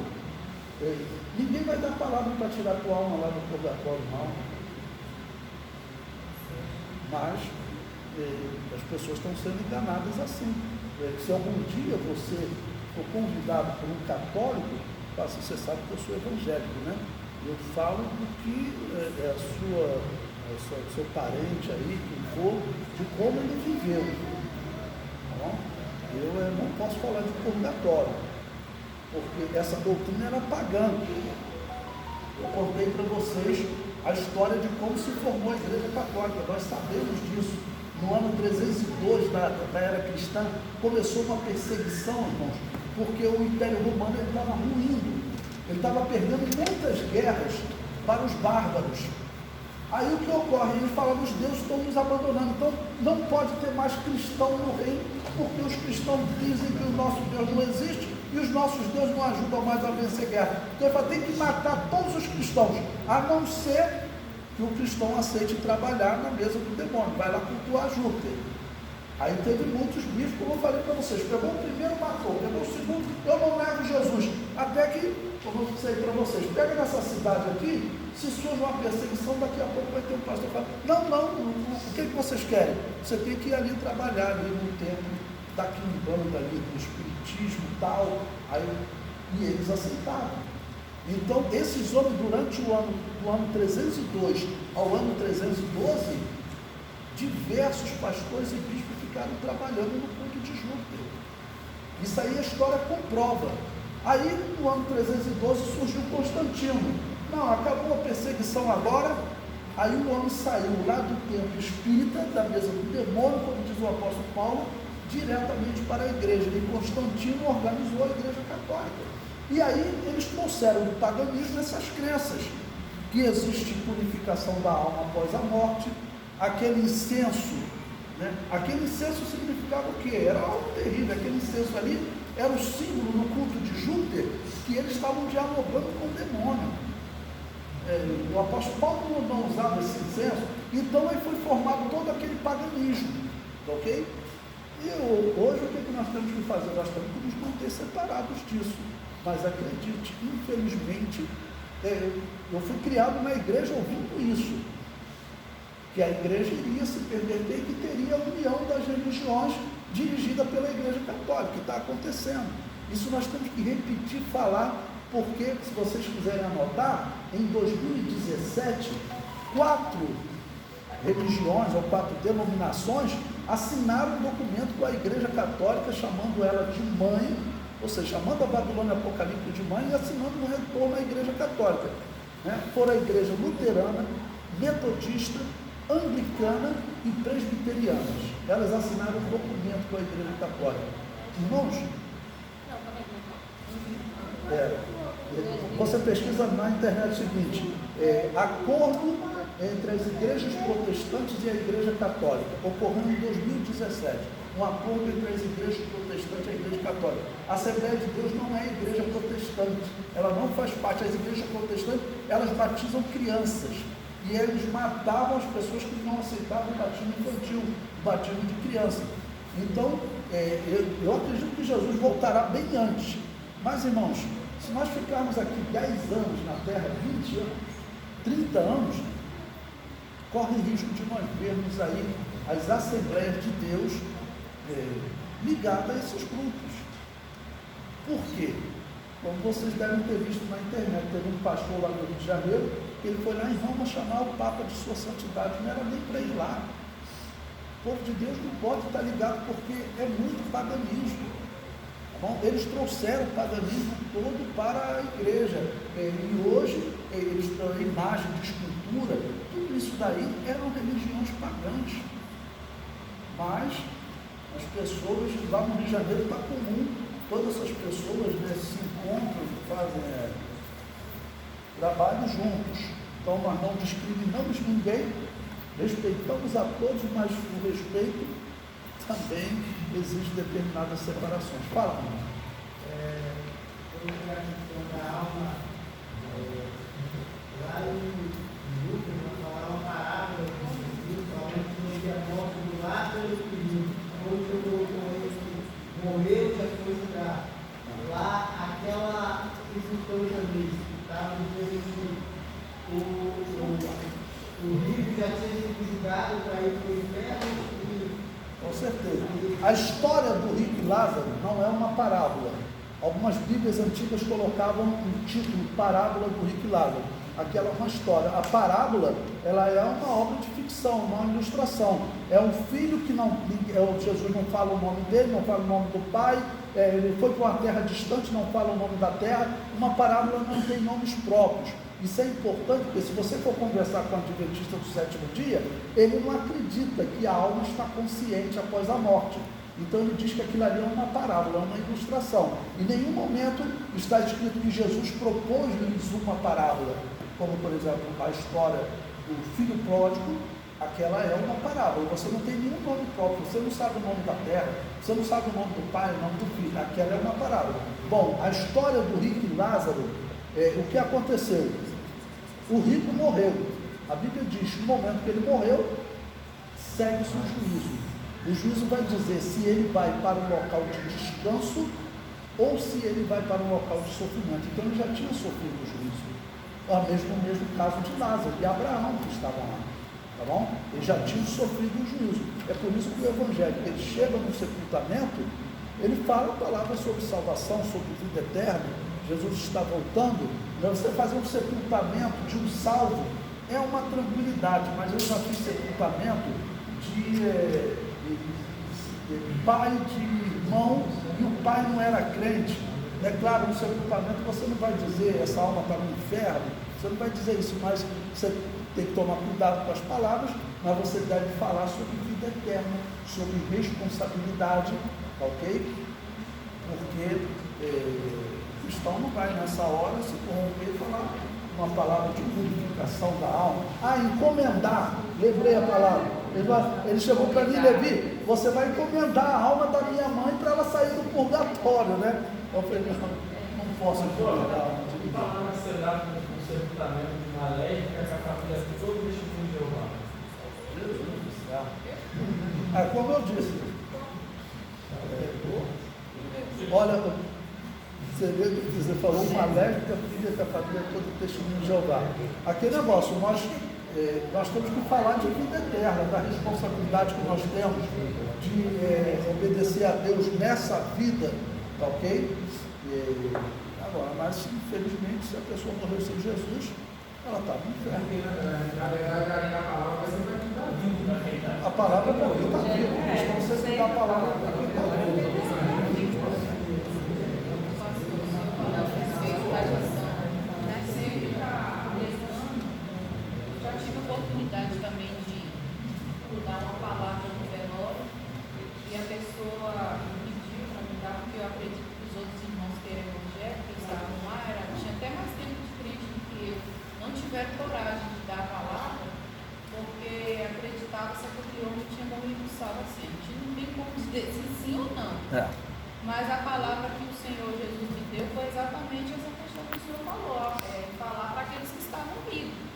ninguém vai dar palavra para tirar a tua alma lá do purgatório, não. Mas as pessoas estão sendo enganadas assim. Se algum dia você for convidado por um católico, você sabe que eu sou evangélico, Eu falo do que é a sua seu parente aí, quem for, de como ele viveu. Tá bom? Eu não posso falar de purgatório, porque essa doutrina era pagã. Eu contei para vocês a história de como se formou a Igreja Católica. Nós sabemos disso. No ano 302 da era cristã, começou uma perseguição, irmãos, porque o Império Romano estava ruindo. Ele estava perdendo muitas guerras para os bárbaros. Aí o que ocorre? Eles falam, os deuses estão nos abandonando, então não pode ter mais cristão no reino, porque os cristãos dizem que o nosso Deus não existe e os nossos deuses não ajudam mais a vencer guerra. Então ele fala, tem que matar todos os cristãos, a não ser que o cristão aceite trabalhar na mesa do demônio, vai lá cultuar Júpiter. Aí teve muitos bispos, como eu falei para vocês, pegou o primeiro, matou, pegou o segundo, eu não levo Jesus, até que, eu vou dizer para vocês, pega nessa cidade aqui, se surge uma perseguição, daqui a pouco vai ter um pastor que fala, não, o que vocês querem? Você tem que ir ali trabalhar, ali no templo, da quimbanda ali, do espiritismo e tal, e eles aceitaram. Então, esses homens, durante o ano, do ano 302 ao ano 312, diversos pastores e bispos ficaram trabalhando no culto de Júpiter. Isso aí a história comprova. Aí, no ano 312, surgiu Constantino. Não, acabou a perseguição agora. Aí o homem saiu lá do templo espírita, da mesa do demônio, como diz o apóstolo Paulo, diretamente para a igreja. E Constantino organizou a igreja católica. E aí eles trouxeram do paganismo essas crenças, que existe purificação da alma após a morte, aquele incenso, né? Aquele incenso significava o quê? Era algo terrível, aquele incenso ali era o símbolo no culto de Júpiter, que eles estavam dialogando com o demônio. O apóstolo Paulo não usava esse incenso, então aí foi formado todo aquele paganismo, ok? E hoje o que nós temos que fazer? Nós temos que nos manter separados disso. Mas acredite, infelizmente, eu fui criado na igreja ouvindo isso, que a igreja iria se perverter e que teria a união das religiões dirigida pela igreja católica, que está acontecendo. Isso nós temos que repetir, falar, porque, se vocês quiserem anotar, em 2017, 4 religiões ou 4 denominações assinaram um documento com a igreja católica, chamando ela de mãe, ou seja, chamando a Babilônia Apocalipse de mãe e assinando um retorno à igreja católica. Foram a igreja luterana, metodista, anglicana e presbiterianas. Elas assinaram um documento com a igreja católica. Irmãos, você pesquisa na internet o seguinte, acordo entre as igrejas protestantes e a igreja católica, ocorrendo em 2017. Um acordo entre as igrejas protestantes e a igreja católica. A Assembleia de Deus não é a igreja protestante, ela não faz parte. As igrejas protestantes, elas batizam crianças, e eles matavam as pessoas que não aceitavam o batismo infantil, o batismo de criança. Então, eu acredito que Jesus voltará bem antes. Mas, irmãos, se nós ficarmos aqui 10 anos na Terra, 20 anos, 30 anos, corre risco de nós vermos aí as Assembleias de Deus ligadas a esses grupos. Por quê? Como vocês devem ter visto na internet, teve um pastor lá no Rio de Janeiro, que ele foi lá em Roma chamar o Papa de sua santidade, não era nem para ir lá. O povo de Deus não pode estar ligado, porque é muito paganismo. Bom, eles trouxeram o paganismo todo para a igreja, e hoje eles dão imagem de escultura, tudo isso daí eram religiões pagãs. Mas as pessoas lá no Rio de Janeiro está comum, todas essas pessoas se encontram, fazem trabalho juntos. Então nós não discriminamos ninguém, respeitamos a todos, mas o respeito também exige determinadas separações. Fala, irmão. Sobre a questão da alma, lá em Lucas, nós falamos uma parábola de Jesus, falando sobre a morte do Lázaro e onde morreu, já foi julgado. Lá, aquela instrutora também, estava dizendo que o rico já tinha sido julgado para ir para o inferno. Com certeza. A história do rico e Lázaro não é uma parábola. Algumas Bíblias antigas colocavam um título, Parábola do Rico e Lázaro. Aquela é uma história. A parábola, ela é uma obra de ficção, uma ilustração. É um filho que Jesus não fala o nome dele, não fala o nome do pai, ele foi para uma terra distante, não fala o nome da terra. Uma parábola não tem nomes próprios. Isso é importante, porque se você for conversar com o adventista do sétimo dia, ele não acredita que a alma está consciente após a morte. Então ele diz que aquilo ali é uma parábola, é uma ilustração. Em nenhum momento está escrito que Jesus propôs-lhes uma parábola, como por exemplo a história do filho pródigo. Aquela é uma parábola, você não tem nenhum nome próprio, você não sabe o nome da terra, você não sabe o nome do pai, o nome do filho, aquela é uma parábola. Bom, a história do rico e Lázaro, o que aconteceu? O rico morreu, a Bíblia diz que no momento que ele morreu, segue-se o juízo. O juízo vai dizer se ele vai para um local de descanso ou se ele vai para um local de sofrimento. Então ele já tinha sofrido o juízo. O mesmo caso de Lázaro e Abraão que estavam lá. Tá bom? Eles já tinham sofrido o juízo. É por isso que o Evangelho, ele chega no sepultamento, ele fala palavras sobre salvação, sobre vida eterna. Jesus está voltando. Você fazer um sepultamento de um salvo é uma tranquilidade, mas eu já fiz sepultamento de pai de irmão e o pai não era crente. É claro, no sepultamento você não vai dizer essa alma está no inferno, você não vai dizer isso, mas você tem que tomar cuidado com as palavras, mas você deve falar sobre vida eterna, sobre responsabilidade, ok? Porque o cristão não vai nessa hora se corromper e falar uma palavra de purificação da alma. Encomendar, lembrei a palavra. Ele chegou para mim, Levi, você vai encomendar a alma da minha mãe para ela sair do purgatório, né? Eu falei, não posso encomendar a alma de ninguém. Falar na cidade com o sepultamento de uma lei que a família todo testemunho de Jeová. Jesus do céu. Como eu disse, olha, você falou uma leve que a família toda testemunho de Jeová. Aquele negócio, nós temos que falar de vida eterna, da responsabilidade que nós temos de obedecer a Deus nessa vida, tá ok? Agora, mas infelizmente, se a pessoa morreu sem Jesus, ela está no inferno. Na verdade, a palavra sempre vai estar viva. A palavra para quem está vivo, então você tem a palavra para quem está vivo. Já tive a oportunidade também de dar uma palavra no velório e a pessoa pediu para me dar, porque eu acredito que os outros irmãos que eram evangélicos, que estavam lá, tinha até mais tempo de crente do que eu, não tiveram coragem de dar a palavra, porque acreditava que aquele homem tinha morrido salvo assim. A gente não tem como dizer se sim ou não. Mas a palavra que o Senhor Jesus me deu foi exatamente essa questão que o Senhor falou, falar para aqueles que estavam vivos.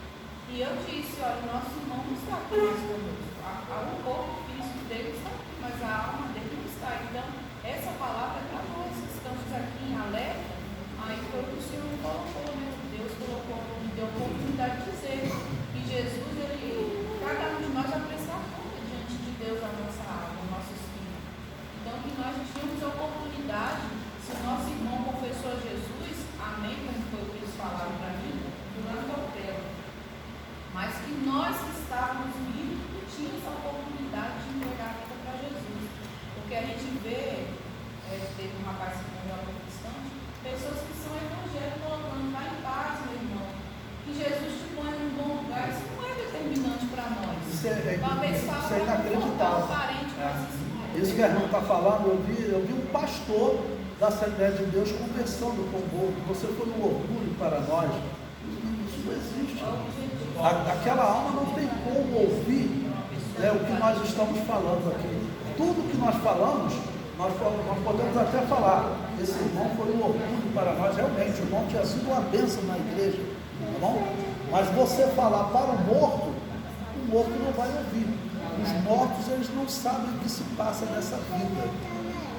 E eu disse, olha, o nosso irmão não está aqui mais conosco. O corpo físico dele está aqui, mas a alma dele não está. Então, essa palavra é para nós que estamos aqui em alerta. Aí foi o que o Senhor colocou, né? Deus colocou, me deu a oportunidade de dizer que Jesus, cada um de nós vai prestar conta diante de Deus a nossa alma, o nosso espírito. Então, que nós tínhamos a oportunidade, se o nosso irmão confessou a Jesus, amém, como foi o que eles falaram para mim, durante o hotel. Mas que nós que estávamos vivos, tínhamos a oportunidade de entregar a vida para Jesus. Porque a gente vê, teve um rapaz que morreu há pouco distante, pessoas que são evangélicas colocando, vai em paz, meu irmão, que Jesus te põe num bom lugar. Isso não é determinante para nós. Isso é inacreditável. Isso que a irmã está falando, eu vi um pastor da Assembleia de Deus conversando com o povo. Você foi um orgulho para nós. Isso não existe. Aquela alma não tem como ouvir o que nós estamos falando aqui. Tudo que nós falamos, nós podemos até falar. Esse irmão foi um orgulho para nós. Realmente, o irmão tinha sido uma bênção na igreja. Tá bom? Mas você falar para o morto não vai ouvir. Os mortos, eles não sabem o que se passa nessa vida.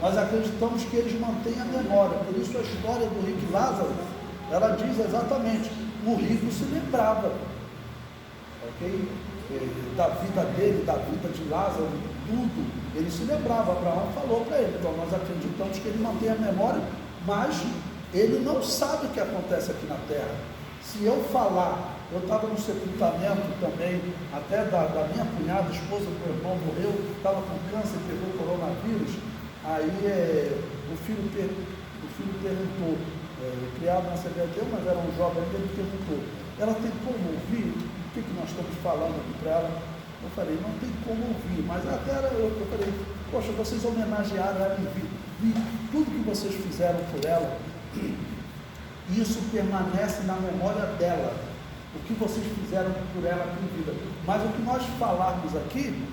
Nós acreditamos que eles mantêm a memória. Por isso a história do rico Lázaro, ela diz exatamente, o rico se lembrava, ok? Da vida dele, da vida de Lázaro, tudo. Ele se lembrava, Abraão falou para ele. Então nós acreditamos que ele mantém a memória mas ele não sabe o que acontece aqui na terra. Se eu falar, eu estava no sepultamento também, até da minha cunhada, esposa do meu irmão morreu, estava com câncer, pegou coronavírus, aí o filho perguntou, criado na CBT, mas era um jovem, ele perguntou, ela tem como ouvir o que nós estamos falando aqui para ela? Eu falei, não tem como ouvir, mas até eu falei, poxa, vocês homenagearam ela em vida, vi tudo que vocês fizeram por ela, isso permanece na memória dela, o que vocês fizeram por ela aqui em vida. Mas o que nós falarmos aqui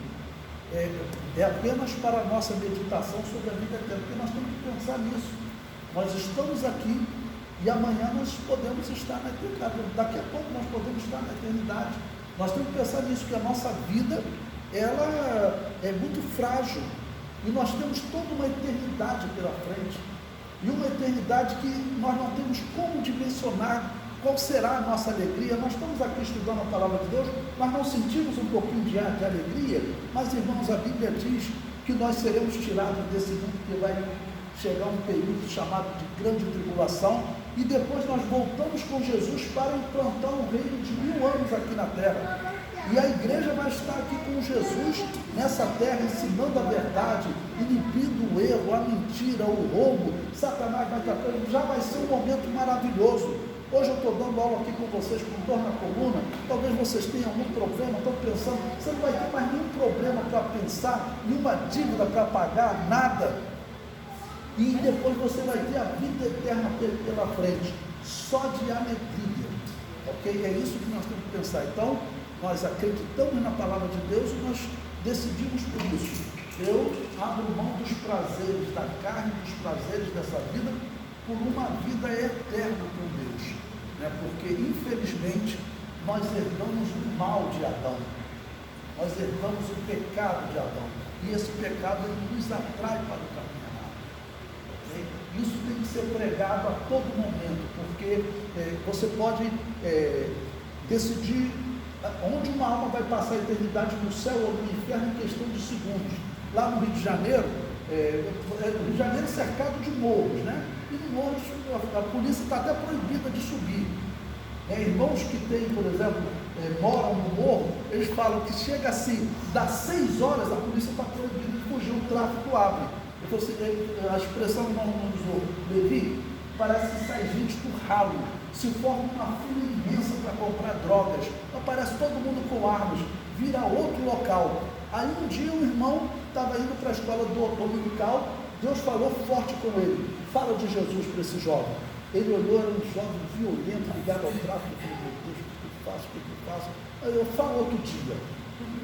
é apenas para a nossa meditação sobre a vida eterna, porque nós temos que pensar nisso. Nós estamos aqui e amanhã nós podemos estar na eternidade, daqui a pouco nós podemos estar na eternidade. Nós temos que pensar nisso, que a nossa vida, ela é muito frágil, e nós temos toda uma eternidade pela frente, e uma eternidade que nós não temos como dimensionar qual será a nossa alegria. Nós estamos aqui estudando a palavra de Deus, nós não sentimos um pouquinho de alegria, mas irmãos, a Bíblia diz que nós seremos tirados desse mundo, que vai chegar um período chamado de grande tribulação, e depois nós voltamos com Jesus para implantar um reino de 1000 anos aqui na terra. E a igreja vai estar aqui com Jesus nessa terra, ensinando a verdade, inibindo o erro, a mentira, o roubo. Satanás vai estar, já vai ser um momento maravilhoso. Hoje eu estou dando aula aqui com vocês com dor na coluna, talvez vocês tenham algum problema, estão pensando, você não vai ter mais nenhum problema para pensar, nenhuma dívida para pagar, nada. E depois você vai ter a vida eterna pela frente, só de alegria, ok? É isso que nós temos que pensar. Então, nós acreditamos na palavra de Deus e nós decidimos por isso. Eu abro mão dos prazeres da carne, dos prazeres dessa vida, por uma vida eterna com Deus, né? Porque infelizmente nós herdamos o mal de Adão, nós herdamos o pecado de Adão, e esse pecado ele nos atrai para o caminho errado, okay? Isso tem que ser pregado a todo momento, porque você pode decidir onde uma alma vai passar a eternidade, no céu ou no inferno, em questão de segundos. Lá no Rio de Janeiro, o Rio de Janeiro é cercado de morros, né? E no morro a polícia está até proibida de subir. Irmãos que têm, por exemplo, moram no morro, eles falam que chega assim, das 6 horas a polícia está proibida de fugir, o tráfico abre. Então, a expressão que nós usou, Levi, parece que sai gente do ralo, se forma uma fila imensa para comprar drogas, aparece todo mundo com armas, vira outro local. Aí um dia um irmão estava indo para a escola dominical, Deus falou forte com ele, fala de Jesus para esse jovem. Ele olhou, era um jovem violento, ligado ao tráfico, meu Deus, o que eu faço, o que eu faço? Aí eu falo outro dia.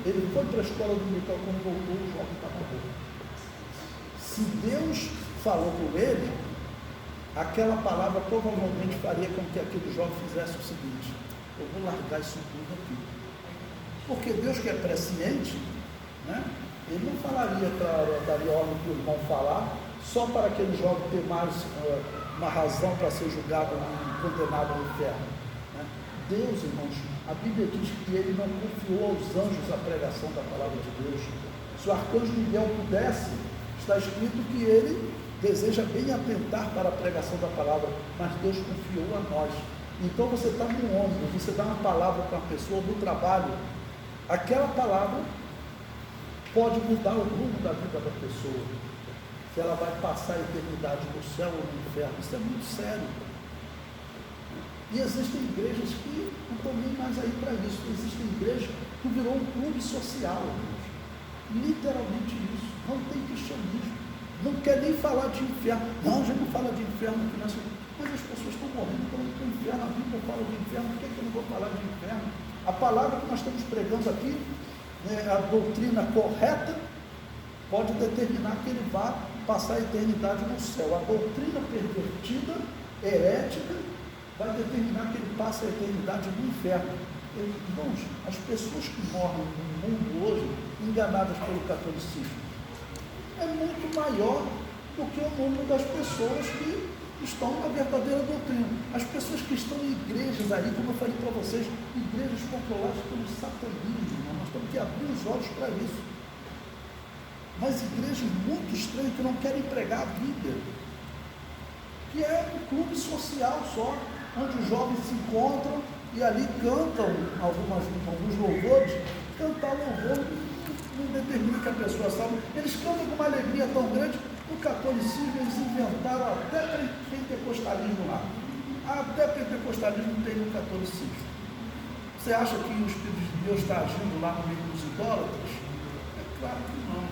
Ele foi para a escola dominical, quando voltou, o jovem estava morto. Se Deus falou com ele, aquela palavra provavelmente faria com que aquele jovem fizesse o seguinte: eu vou largar isso tudo aqui. Porque Deus, que é presciente, né? Ele não falaria, daria ordem para o irmão falar, só para aquele jovem ter mais uma razão para ser julgado e condenado ao inferno, né? Deus, irmãos, a Bíblia diz que ele não confiou aos anjos a pregação da palavra de Deus. Se o arcanjo Miguel pudesse, está escrito que ele deseja bem atentar para a pregação da palavra, mas Deus confiou a nós. Então você está no ônibus, você dá uma palavra para uma pessoa no trabalho, aquela palavra pode mudar o rumo da vida da pessoa, se ela vai passar a eternidade no céu ou no inferno. Isso é muito sério. E existem igrejas que não estão nem mais aí para isso. Existem igrejas que virou um clube social, literalmente isso. Não tem cristianismo, não quer nem falar de inferno. Não, a gente não fala de inferno, mas as pessoas estão morrendo, estão indo para o inferno. A Bíblia fala de inferno, por que eu não vou falar de inferno? A palavra que nós estamos pregando aqui, a doutrina correta, pode determinar que ele vá passar a eternidade no céu. A doutrina pervertida, herética, vai determinar que ele passe a eternidade no inferno. Irmãos, as pessoas que morrem no mundo hoje, enganadas pelo catolicismo, é muito maior do que o número das pessoas que estão na verdadeira doutrina. As pessoas que estão em igrejas aí, como eu falei para vocês, igrejas controladas pelo satanismo, nós temos que abrir os olhos para isso. Mas igrejas muito estranhas que não querem pregar a Bíblia. que é um clube social só, onde os jovens se encontram e ali cantam alguns louvores. Cantar louvor não determina que a pessoa salve. Eles cantam com uma alegria tão grande. No catolicismo eles inventaram até pentecostalismo lá. Até pentecostalismo tem no catolicismo. Você acha que o Espírito de Deus está agindo lá no meio dos idólatras? É claro que não.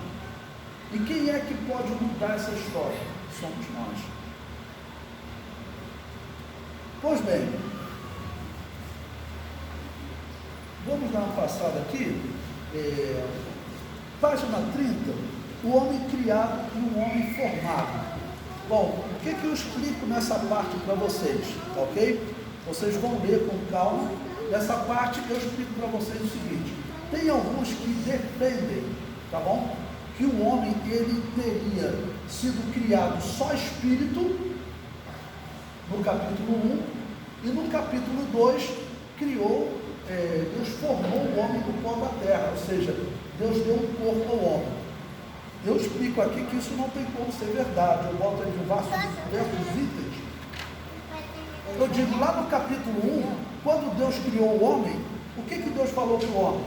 E quem é que pode mudar essa história? Somos nós. Pois bem, vamos dar uma passada aqui. Página 30, o homem criado e o homem formado. Bom, o que eu explico nessa parte para vocês, ok? Vocês vão ler com calma. Nessa parte eu explico para vocês o seguinte: tem alguns que defendem, tá bom? Que o homem, ele teria sido criado só espírito, no capítulo 1, e no capítulo 2, Deus formou o homem do pó da terra, ou seja, Deus deu um corpo ao homem. Eu explico aqui que isso não tem como ser verdade. Eu boto aí diversos itens. Eu digo, lá no capítulo 1, quando Deus criou o homem, o que Deus falou para o homem?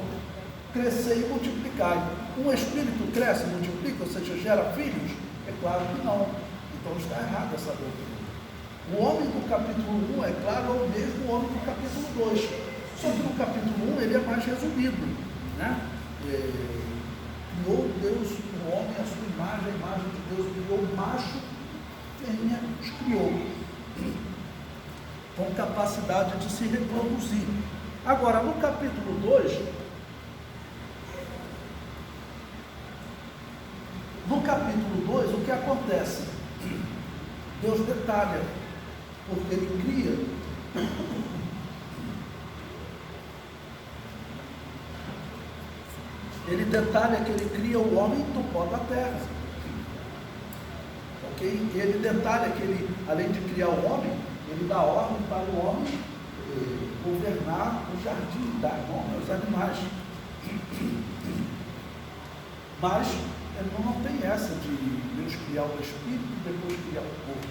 Crescer e multiplicar. Um espírito cresce e multiplica, ou seja, gera filhos? É claro que não. Então está errado essa doutrina. O homem do capítulo 1, é claro, é o mesmo homem do capítulo 2. Só que no capítulo 1 ele é mais resumido, né? Criou Deus o homem, a sua imagem, a imagem de Deus criou macho, fêmea, os criou, com capacidade de se reproduzir. Agora, no capítulo 2, o que acontece? Deus detalha, porque ele cria. Ele detalha que ele cria o homem do pó da terra. Ok? Ele detalha que ele, além de criar o homem, ele dá ordem para o homem governar o jardim, dar nome aos animais. Mas não tem essa de Deus criar o espírito e depois criar o corpo.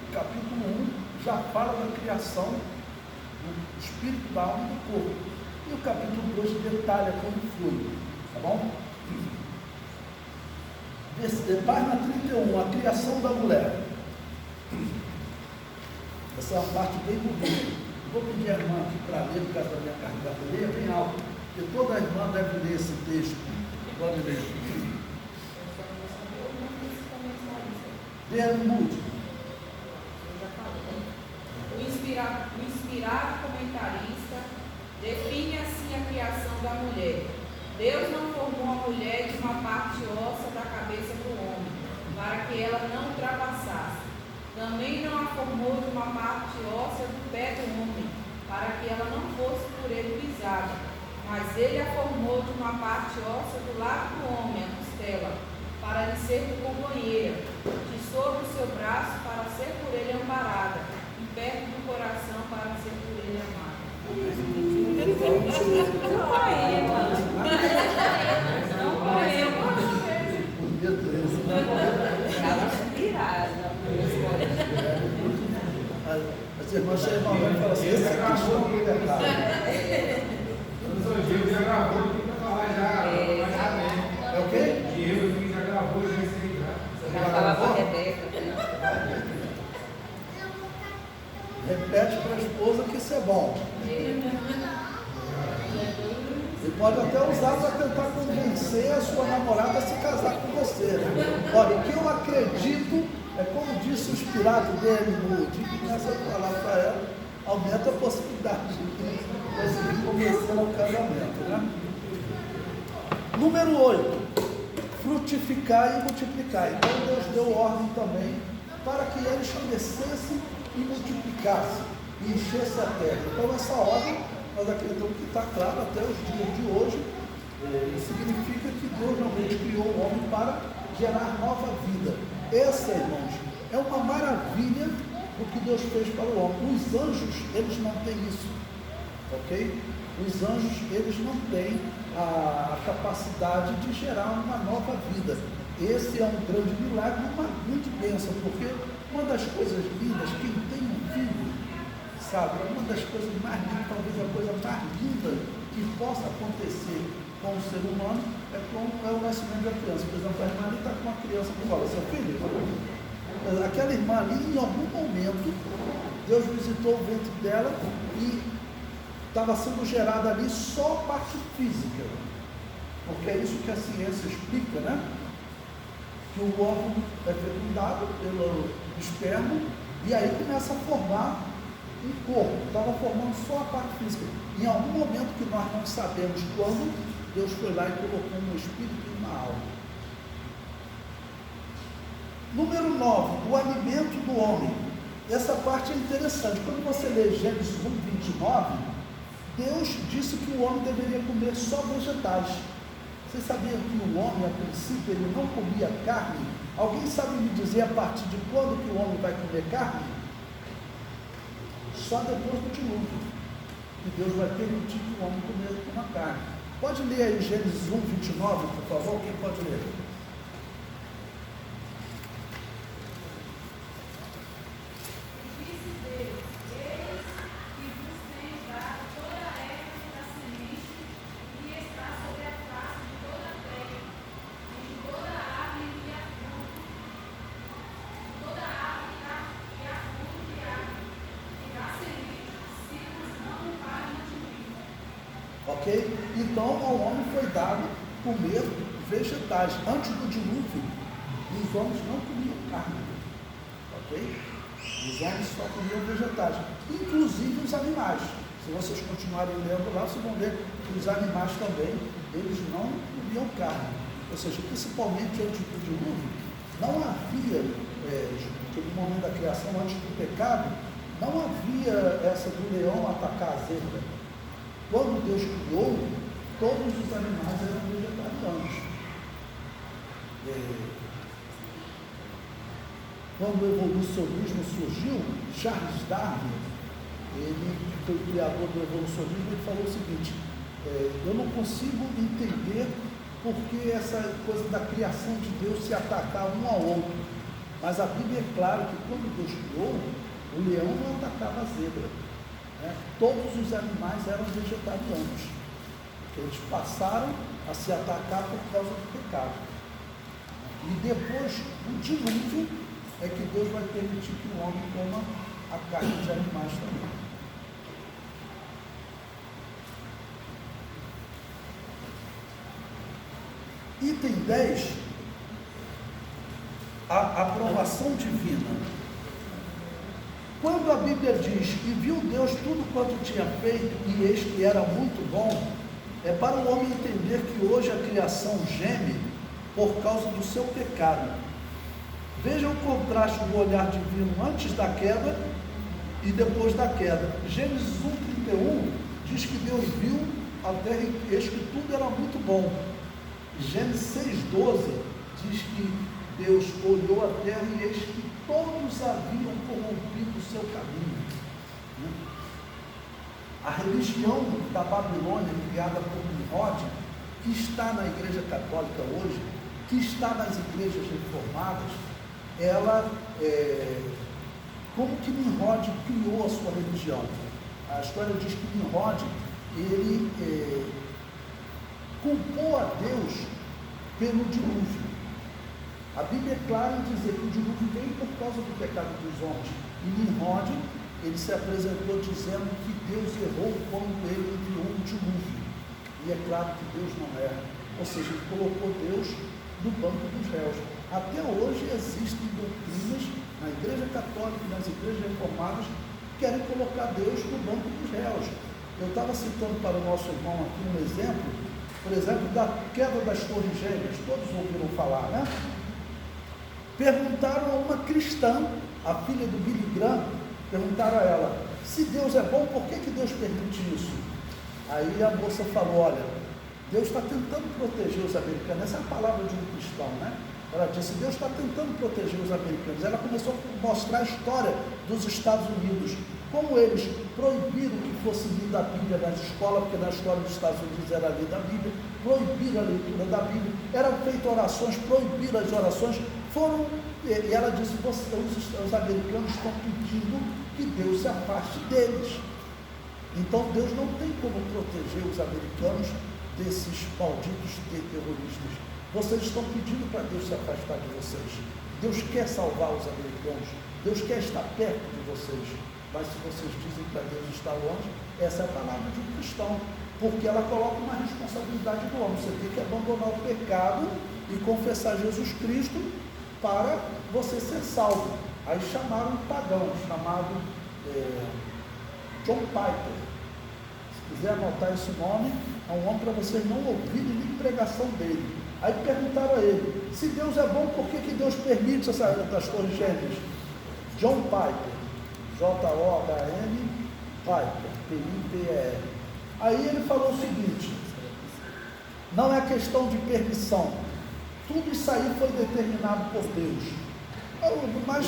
O capítulo 1 já fala da criação do espírito, da alma e do corpo. E o capítulo 2 detalha como foi. Tá bom? Página 31, a criação da mulher. Essa é uma parte bem bonita. Vou pedir a irmã aqui para ler, por causa da minha carregada. Leia bem alto, porque toda irmã deve ler esse texto. Pode ler. Leia muito. O inspirado comentarista define assim a criação da mulher. Deus não formou a mulher de uma parte óssea da cabeça do homem, para que ela não ultrapassasse. Também não a formou de uma parte óssea do pé do homem, para que ela não fosse por ele pisada. Mas ele a formou de uma parte óssea do lado do homem, a costela, para lhe ser companheira, de sobre o seu braço, para ser por ele amparada, e perto do coração, para ser por ele amada. As irmãs chegam e falam assim: esse aqui está muito errado. O Diego já gravou aqui para falar já. É o quê? O Diego já gravou já isso aí já. Vai falar para a Rebeca. Repete para a esposa que isso é bom. Você pode até usar para tentar convencer a sua namorada a se casar com você. Né? Olha, o que eu acredito é como disse o inspirado dele no dia que começa a falar para ela, aumenta a possibilidade de conseguir convencê-la ao casamento. Né? Número 8, frutificar e multiplicar. Então Deus deu ordem também para que eles crescessem e multiplicassem e enchessem a terra. Então essa ordem, nós acreditamos que está claro até os dias de hoje, significa que Deus realmente criou o homem para gerar nova vida. Essa, irmãos, é uma maravilha o que Deus fez para o homem. Os anjos, eles não têm isso, ok? Os anjos, eles não têm a capacidade de gerar uma nova vida. Esse é um grande milagre, uma grande bênção, porque Uma das coisas lindas, quem tem um filho, sabe, uma das coisas mais lindas, talvez a coisa mais linda que possa acontecer com o ser humano é o nascimento da criança. Por exemplo, a irmã ali está com uma criança com bola, seu filho. Aquela irmã ali, em algum momento, Deus visitou o ventre dela e estava sendo gerada ali só a parte física. Porque é isso que a ciência explica, né? Que o óvulo é fecundado pelo esperma e aí começa a formar um corpo. Estava formando só a parte física. Em algum momento que nós não sabemos quando, Deus foi lá e colocou um espírito e uma alma. Número 9, o alimento do homem. Essa parte é interessante. Quando você lê Gênesis 1, 29, Deus disse que o homem deveria comer só vegetais. Você sabia que o homem, a princípio, ele não comia carne? Alguém sabe me dizer a partir de quando que o homem vai comer carne? Só depois do dilúvio, que Deus vai permitir que o homem coma carne. Pode ler aí Gênesis 1, 29, por favor? Quem pode ler? Ok? Então ao homem foi dado comer vegetais. Antes do dilúvio, os homens não comiam carne. Ok? Os homens só comiam vegetais, inclusive os animais. Se vocês continuarem lendo lá, vocês vão ver que os animais também, eles não comiam carne. Ou seja, principalmente antes do dilúvio, não havia, no momento da criação, antes do pecado, não havia essa do leão atacar a zebra. Quando Deus criou, todos os animais eram vegetarianos. Quando o evolucionismo surgiu, Charles Darwin, ele foi o criador do evolucionismo, ele falou o seguinte: eu não consigo entender por que essa coisa da criação de Deus se atacar um ao outro. Mas a Bíblia é clara que quando Deus criou, o leão não atacava a zebra. Todos os animais eram vegetarianos. Eles passaram a se atacar por causa do pecado. E depois do dilúvio é que Deus vai permitir que o homem coma a carne de animais também. Item 10, a aprovação divina. Quando a Bíblia diz, e viu Deus tudo quanto tinha feito, e eis que era muito bom, é para o homem entender que hoje a criação geme por causa do seu pecado. Veja o contraste do olhar divino antes da queda e depois da queda. Gênesis 1:31 diz que Deus viu a terra e eis que tudo era muito bom. Gênesis 6:12 diz que Deus olhou a terra e eis que todos haviam corrompido o seu caminho. A religião da Babilônia, criada por Nimrod, que está na Igreja Católica hoje, que está nas igrejas reformadas, ela, como que Nimrod criou a sua religião? A história diz que Nimrod, ele culpou a Deus pelo dilúvio. A Bíblia é clara em dizer que o dilúvio veio por causa do pecado dos homens. E Nimrod, ele se apresentou dizendo que Deus errou quando ele enviou um dilúvio. E é claro que Deus não erra. Ou seja, ele colocou Deus no banco dos réus. Até hoje existem doutrinas na Igreja Católica e nas igrejas reformadas que querem colocar Deus no banco dos réus. Eu estava citando para o nosso irmão aqui um exemplo, por exemplo, da queda das Torres Gêmeas. Todos ouviram falar, né? Perguntaram a uma cristã, a filha do Billy Graham, perguntaram a ela, se Deus é bom, por que Deus permite isso? Aí a moça falou, olha, Deus está tentando proteger os americanos. Essa é a palavra de um cristão, né? Ela disse, Deus está tentando proteger os americanos. Ela começou a mostrar a história dos Estados Unidos, como eles proibiram que fosse lida a Bíblia nas escolas, porque na história dos Estados Unidos era lida a Bíblia, proibiram a leitura da Bíblia, eram feitas orações, proibiram as orações, E ela disse, os americanos estão pedindo que Deus se afaste deles. Então Deus não tem como proteger os americanos desses malditos terroristas. Vocês estão pedindo para Deus se afastar de vocês. Deus quer salvar os americanos. Deus quer estar perto de vocês. Mas se vocês dizem para Deus estar longe, essa é a palavra de um cristão. Porque ela coloca uma responsabilidade do homem. Você tem que abandonar o pecado e confessar Jesus Cristo para você ser salvo. Aí chamaram um pagão, chamado John Piper. Se quiser anotar esse nome, é um homem para vocês não ouvirem nem pregação dele. Aí perguntaram a ele, se Deus é bom, por que Deus permite essas torres gêmeas? John Piper, J-O-H-N, Piper, P-I-P-E-R. Aí ele falou o seguinte, não é questão de permissão, tudo isso aí foi determinado por Deus. Mas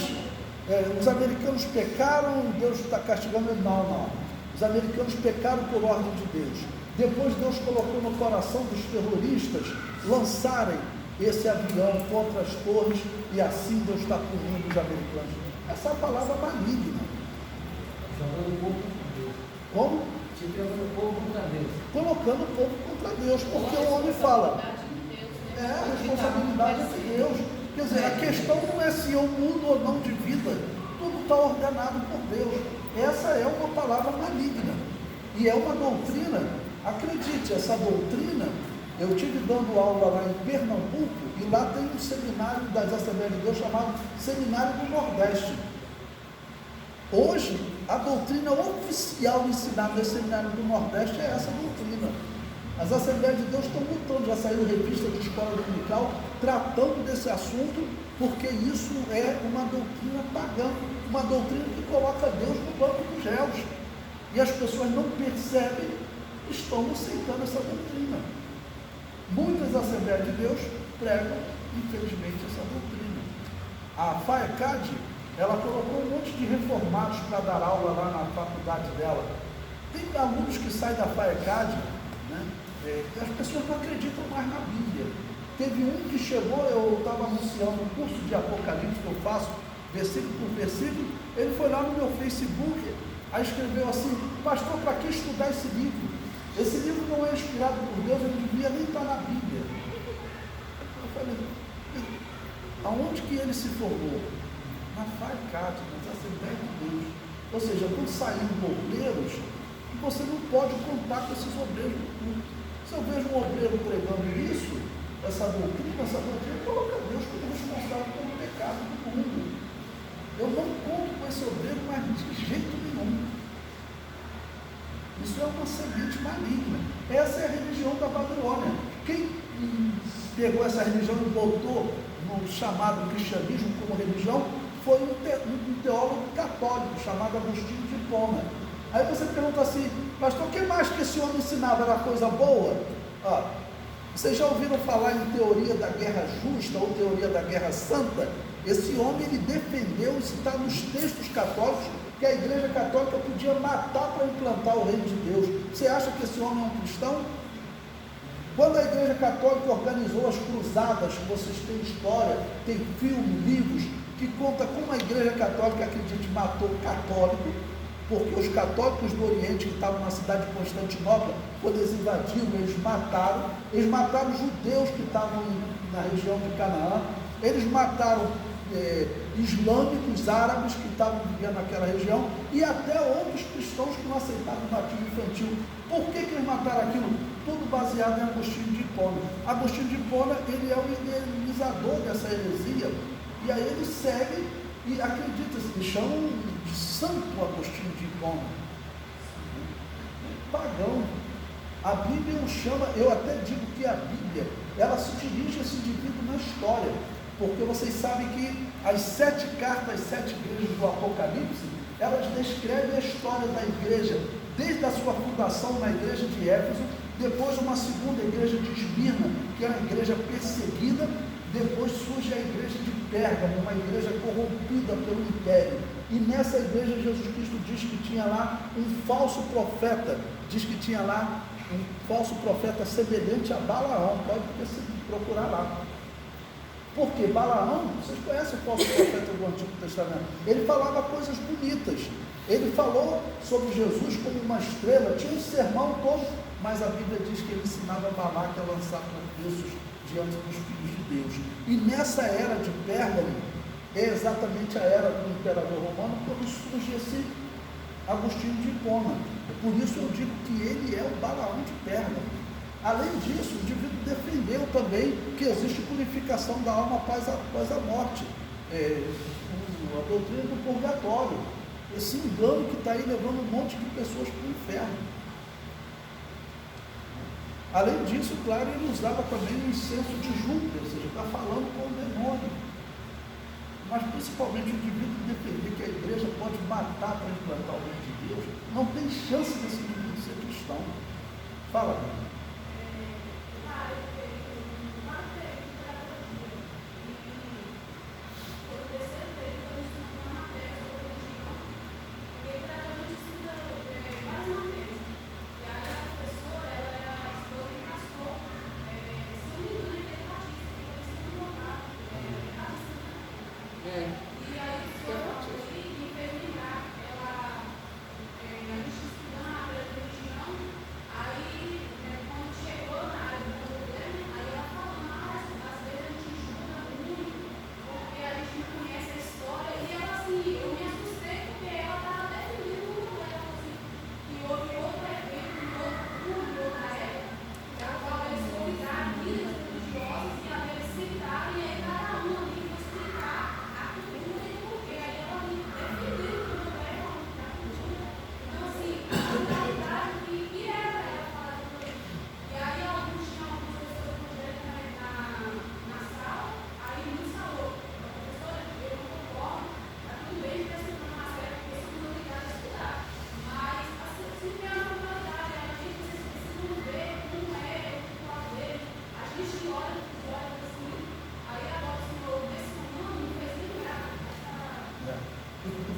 os americanos pecaram, Deus está castigando eles. Não. Os americanos pecaram por ordem de Deus. Depois Deus colocou no coração dos terroristas lançarem esse avião contra as torres e assim Deus está punindo os americanos. Essa é a palavra maligna. Jogando o povo contra Deus. Como? Jogando o povo contra Deus. Colocando o povo contra Deus, porque o homem fala, a responsabilidade é de Deus. Quer dizer, a questão não é se eu mudo ou não de vida, tudo está ordenado por Deus. Essa é uma palavra maligna e é uma doutrina. Acredite, essa doutrina, eu tive dando aula lá em Pernambuco e lá tem um seminário das Assembleias de Deus chamado Seminário do Nordeste. Hoje, a doutrina oficial ensinada no Seminário do Nordeste é essa doutrina. As Assembleias de Deus estão lutando, já saiu revista de escola dominical tratando desse assunto, porque isso é uma doutrina pagã, uma doutrina que coloca Deus no banco dos réus. E as pessoas não percebem, estão aceitando essa doutrina. Muitas Assembleias de Deus pregam, infelizmente, essa doutrina. A FAECAD, ela colocou um monte de reformados para dar aula lá na faculdade dela. Tem alunos que saem da FAECAD, né? As pessoas não acreditam mais na Bíblia. Teve um que chegou, eu estava anunciando um curso de Apocalipse que eu faço, versículo por versículo, ele foi lá no meu Facebook, aí escreveu assim, pastor, para que estudar esse livro? Esse livro não é inspirado por Deus, ele devia nem estar na Bíblia. Eu falei, aonde que ele se formou? Na FAECAD, nas Assembleias de Deus. Ou seja, quando saíram obreiros, você não pode contar com esses obreiros no culto. Se eu vejo um obreiro pregando isso, essa doutrina, coloca Deus como responsável pelo pecado do mundo. Eu não conto com esse obreiro, mas de jeito nenhum. Isso é uma semente maligna. Essa é a religião da Babilônia. Quem pegou essa religião e botou no chamado cristianismo como religião foi um teólogo católico chamado Agostinho de Hipona. Aí você pergunta assim, pastor, o que mais que esse homem ensinava? Era coisa boa? Vocês já ouviram falar em teoria da guerra justa ou teoria da guerra santa? Esse homem, ele defendeu, isso está nos textos católicos, que a Igreja Católica podia matar para implantar o reino de Deus. Você acha que esse homem é um cristão? Quando a Igreja Católica organizou as cruzadas, vocês têm história, tem filme, livros, que conta como a Igreja Católica, acredite, matou o católico, porque os católicos do Oriente, que estavam na cidade de Constantinopla, quando eles invadiram, eles mataram os judeus que estavam na região de Canaã, eles mataram islâmicos, árabes que estavam vivendo naquela região, e até outros cristãos que não aceitavam o batismo infantil. Por que eles mataram aquilo? Tudo baseado em Agostinho de Hipona. Agostinho de Hipona, ele é o idealizador dessa heresia, e aí ele segue e acredita, eles chamam de Santo Agostinho de Hipona, pagão. A Bíblia o chama, eu até digo que a Bíblia, ela se dirige a esse indivíduo na história, porque vocês sabem que as 7 cartas, as 7 igrejas do Apocalipse, elas descrevem a história da igreja, desde a sua fundação na igreja de Éfeso, depois uma segunda igreja de Esmirna, que é uma igreja perseguida, depois surge a igreja de Pérgamo, uma igreja corrompida pelo império, e nessa igreja Jesus Cristo diz que tinha lá um falso profeta, diz que tinha lá um falso profeta semelhante a Balaão, pode procurar lá. Porque Balaão, vocês conhecem o falso profeta do Antigo Testamento, ele falava coisas bonitas, ele falou sobre Jesus como uma estrela, tinha um sermão todo, mas a Bíblia diz que ele ensinava Balaque a lançar tropeços diante dos filhos de Deus. E nessa era de Pérgamo, é exatamente a era do imperador romano, quando surge esse Agostinho de Hipona. Por isso eu digo que ele é o Balaão de Pérgamo. Além disso, o indivíduo defendeu também que existe purificação da alma após a morte, a doutrina do purgatório, esse engano que está aí levando um monte de pessoas para o inferno. Além disso, claro, ele usava também o incenso de Júpiter, ou seja, está falando com o demônio. Mas principalmente o indivíduo defender que a igreja pode matar para implantar o reino de Deus, não tem chance desse indivíduo ser cristão. Fala, Dani.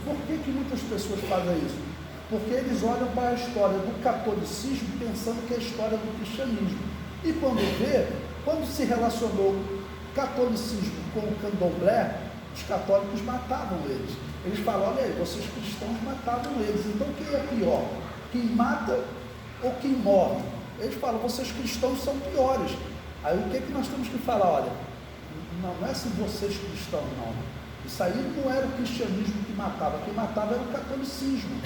Por que muitas pessoas fazem isso? Porque eles olham para a história do catolicismo pensando que é a história do cristianismo. E quando se relacionou o catolicismo com o candomblé, os católicos matavam eles. Eles falam, olha aí, vocês cristãos matavam eles, então quem é pior? Quem mata ou quem morre? Eles falam, vocês cristãos são piores. Aí o que nós temos que falar? Olha, não é assim vocês cristãos, não. Isso aí não era o cristianismo que matava, quem matava era o catolicismo.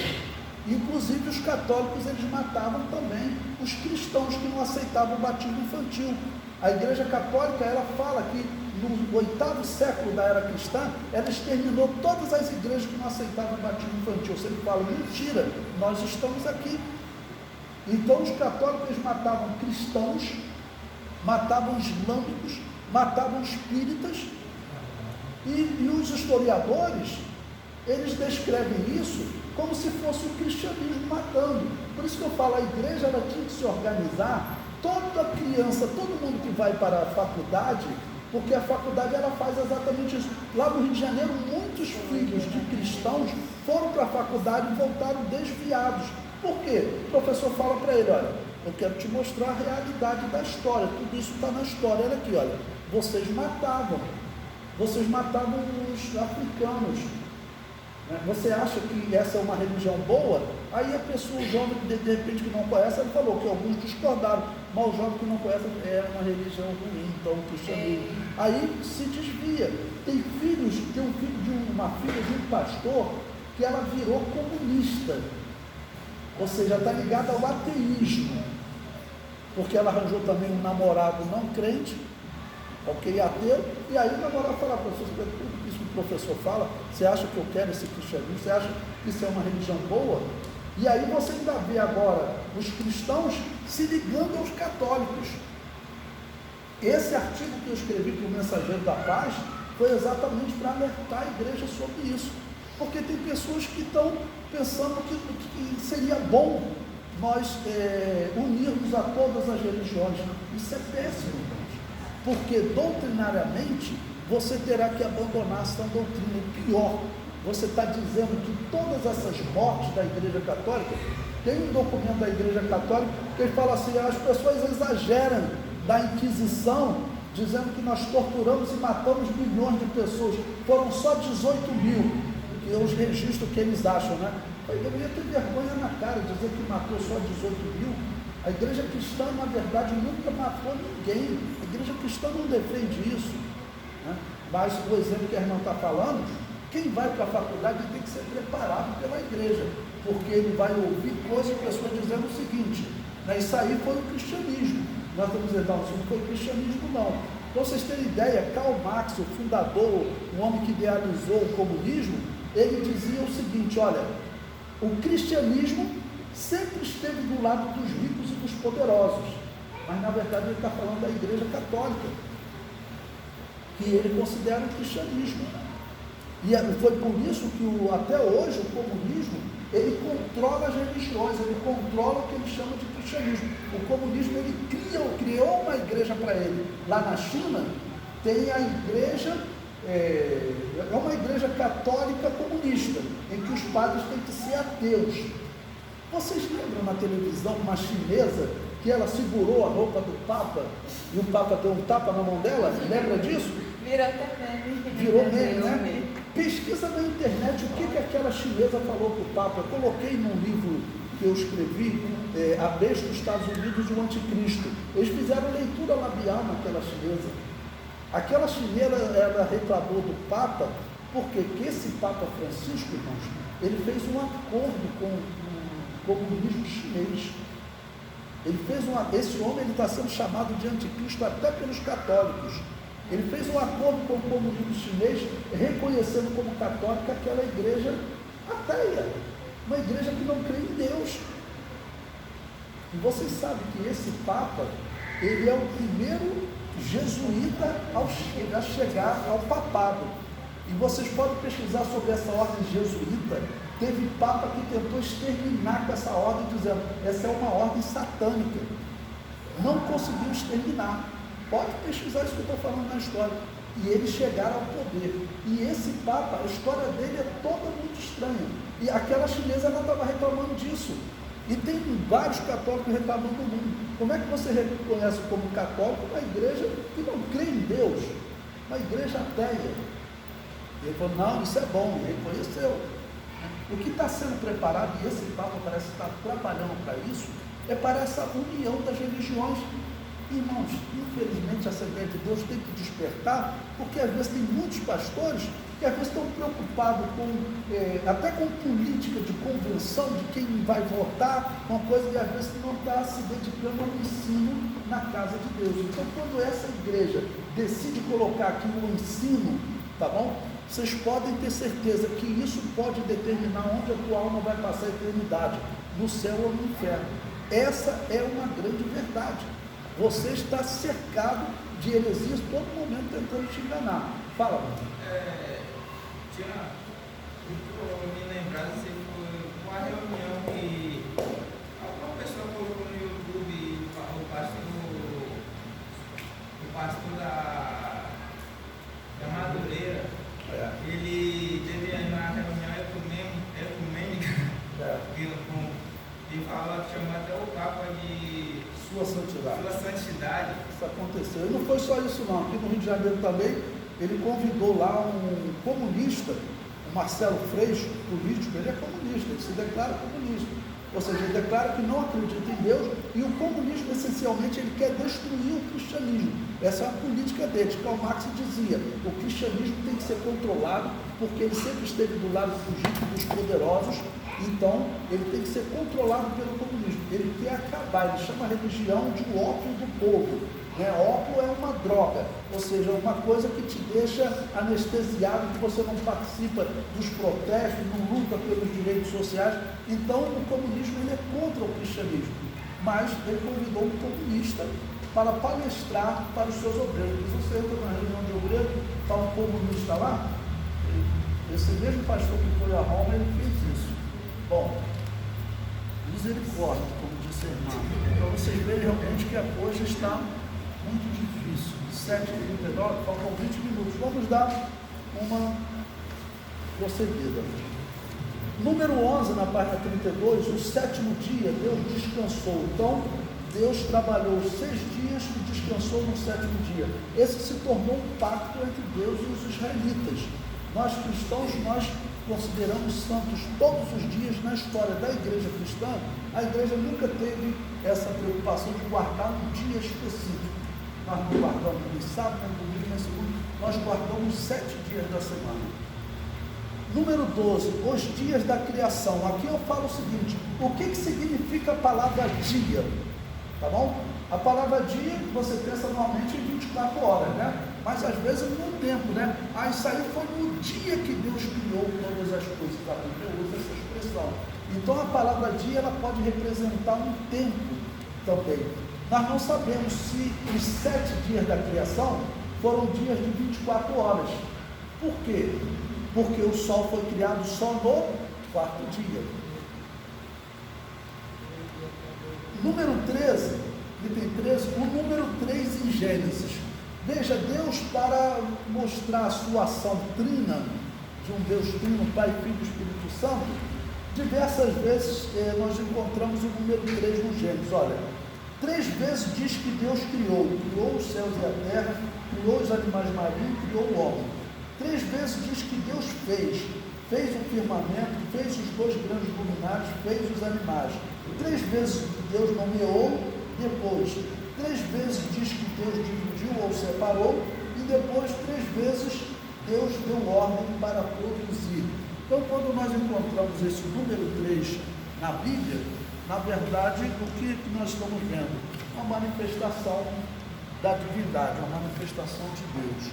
Inclusive os católicos, eles matavam também os cristãos que não aceitavam o batismo infantil. A Igreja Católica, ela fala que no 8º século da era cristã, ela exterminou todas as igrejas que não aceitavam o batismo infantil. Você fala, mentira, nós estamos aqui. Então os católicos, eles matavam cristãos, matavam islâmicos, matavam espíritas, e os historiadores, eles descrevem isso como se fosse o cristianismo matando. Por isso que eu falo, a igreja, ela tinha que se organizar, toda criança, todo mundo que vai para a faculdade, porque a faculdade, ela faz exatamente isso. Lá no Rio de Janeiro, muitos filhos de cristãos foram para a faculdade e voltaram desviados. Por quê? O professor fala para ele, olha, eu quero te mostrar a realidade da história, tudo isso está na história, olha aqui, olha, vocês matavam os africanos, né? Você acha que essa é uma religião boa? Aí a pessoa, o jovem que de repente que não conhece, ele falou que alguns discordaram, mas o jovem que não conhece é uma religião ruim, então o cristianismo. Aí se desvia. Tem um filho de uma filha de um pastor que ela virou comunista, ou seja, está ligada ao ateísmo, porque ela arranjou também um namorado não crente, ok, ateu, e aí o namorado fala, professor, tudo isso que o professor fala, você acha que eu quero esse cristianismo, você acha que isso é uma religião boa? E aí você ainda vê agora os cristãos se ligando aos católicos. Esse artigo que eu escrevi para o Mensageiro da Paz foi exatamente para alertar a igreja sobre isso, porque tem pessoas que estão pensando que seria bom nós unirmos a todas as religiões. Isso é péssimo, porque doutrinariamente você terá que abandonar essa doutrina. Pior, você está dizendo que todas essas mortes da Igreja Católica, tem um documento da Igreja Católica que ele fala assim, as pessoas exageram da Inquisição dizendo que nós torturamos e matamos milhões de pessoas. Foram só 18 mil, que é os registros que eles acham, né? Eu deveria ter vergonha na cara, dizer que matou só 18 mil. A igreja cristã, na verdade, nunca matou ninguém. A igreja cristã não defende isso, né? Mas o exemplo que a irmã está falando, quem vai para a faculdade tem que ser preparado pela igreja, porque ele vai ouvir coisas de pessoas dizendo o seguinte, né? Isso aí foi o cristianismo. Nós estamos dizendo, não, isso não foi o cristianismo, não. Para vocês terem ideia, Karl Marx, o fundador, o homem que idealizou o comunismo, ele dizia o seguinte, olha, o cristianismo sempre esteve do lado dos ricos e dos poderosos, mas na verdade ele está falando da igreja católica, que ele considera o cristianismo. E foi por isso que até hoje o comunismo, ele controla as religiões, ele controla o que ele chama de cristianismo. O comunismo, ele criou uma igreja para ele. Lá na China, tem a igreja, é uma igreja católica comunista, em que os padres têm que ser ateus. Vocês lembram na televisão uma chinesa que ela segurou a roupa do Papa e o Papa deu um tapa na mão dela? Lembra disso? Virou até meme. Virou meme, né? Pesquisa na internet o que aquela chinesa falou para o Papa. Eu coloquei num livro que eu escrevi, A Besta dos Estados Unidos e o Anticristo. Eles fizeram leitura labial naquela chinesa. Aquela chinesa, ela reclamou do Papa, porque esse Papa Francisco, irmãos, ele fez um acordo com o comunismo chinês. Esse homem está sendo chamado de anticristo até pelos católicos. Ele fez um acordo com o comunismo chinês, reconhecendo como católica aquela igreja ateia, uma igreja que não crê em Deus. E vocês sabem que esse Papa, ele é o primeiro jesuíta a chegar ao papado. E vocês podem pesquisar sobre essa ordem jesuíta. Teve Papa que tentou exterminar com essa ordem, dizendo, essa é uma ordem satânica. Não conseguiu exterminar. Pode pesquisar isso que eu estou falando na história. E eles chegaram ao poder. E esse Papa, a história dele é toda muito estranha. E aquela chinesa, ela estava reclamando disso. E tem vários católicos reclamando do mundo. Como é que você reconhece como católico uma igreja que não crê em Deus? Uma igreja ateia. Ele falou, não, isso é bom, ele reconheceu. O que está sendo preparado, e esse Papa parece estar trabalhando para isso, é para essa união das religiões. Irmãos, infelizmente a Assembleia de Deus tem que despertar, porque às vezes tem muitos pastores que às vezes estão preocupados até com política de convenção de quem vai votar, uma coisa que às vezes não está se dedicando ao ensino na casa de Deus. Então, quando essa igreja decide colocar aqui um ensino, tá bom? Vocês podem ter certeza que isso pode determinar onde a tua alma vai passar a eternidade, no céu ou no inferno. Essa é uma grande verdade. Você está cercado de heresias todo momento tentando te enganar. Fala, mano. Me lembrar, foi uma reunião que alguma pessoa colocou no YouTube, o pastor da Madureira, ele teve uma reunião ecumênica, e chamou até o Papa de Sua Santidade. Isso aconteceu. E não foi só isso não. Aqui no Rio de Janeiro também, ele convidou lá um comunista, o Marcelo Freixo, político, ele é comunista, ele se declara comunista. Ou seja, ele declara que não acredita em Deus, e o comunismo, essencialmente, ele quer destruir o cristianismo. Essa é a política dele. Karl Marx dizia, o cristianismo tem que ser controlado, porque ele sempre esteve do lado dos ricos, dos poderosos, então ele tem que ser controlado pelo comunismo. Ele quer acabar, ele chama a religião de ópio do povo. Ópio é uma droga, ou seja, uma coisa que te deixa anestesiado, que você não participa dos protestos, não luta pelos direitos sociais. Então o comunismo ele é contra o cristianismo, mas ele convidou um comunista para palestrar para os seus obreiros. Você entra na reunião de obreiros, está um comunista lá, esse mesmo pastor que foi a Roma, ele fez isso. Bom, misericórdia, como disse a irmã, para vocês verem realmente que a coisa está muito difícil. 7h39, faltam 20 minutos. Vamos dar uma prosseguida. Número 11, na página 32, o sétimo dia, Deus descansou. Então, Deus trabalhou 6 dias e descansou no 7º dia. Esse se tornou um pacto entre Deus e os israelitas. Nós cristãos, nós consideramos santos todos os dias. Na história da igreja cristã, a igreja nunca teve essa preocupação de guardar um dia específico. Nós não guardamos nem sábado, nem domingo, nem segundo, nós guardamos 7 dias da semana. Número 12, os dias da criação. Aqui eu falo o seguinte: o que significa a palavra dia? Tá bom? A palavra dia, você pensa normalmente em 24 horas, né? Mas às vezes no tempo, né? Isso aí foi no dia que Deus criou todas as coisas. A Bíblia usa essa expressão. Então a palavra dia, ela pode representar um tempo também. Nós não sabemos se os 7 dias da criação foram dias de 24 horas. Por quê? Porque o sol foi criado só no 4º dia. Número 13, item 13, o número 3 em Gênesis. Veja, Deus, para mostrar a sua ação trina, de um Deus trino, Pai, Filho e Espírito Santo, diversas vezes nós encontramos o número 3 no Gênesis. Olha, 3 vezes diz que Deus criou os céus e a terra, criou os animais marinhos, criou o homem. 3 vezes diz que Deus fez o firmamento, fez os 2 grandes luminares, fez os animais. 3 vezes Deus nomeou, depois 3 vezes diz que Deus dividiu ou separou, e depois 3 vezes Deus deu ordem para produzir. Então, quando nós encontramos esse número 3 na Bíblia, na verdade, o que nós estamos vendo? Uma manifestação da divindade, uma manifestação de Deus.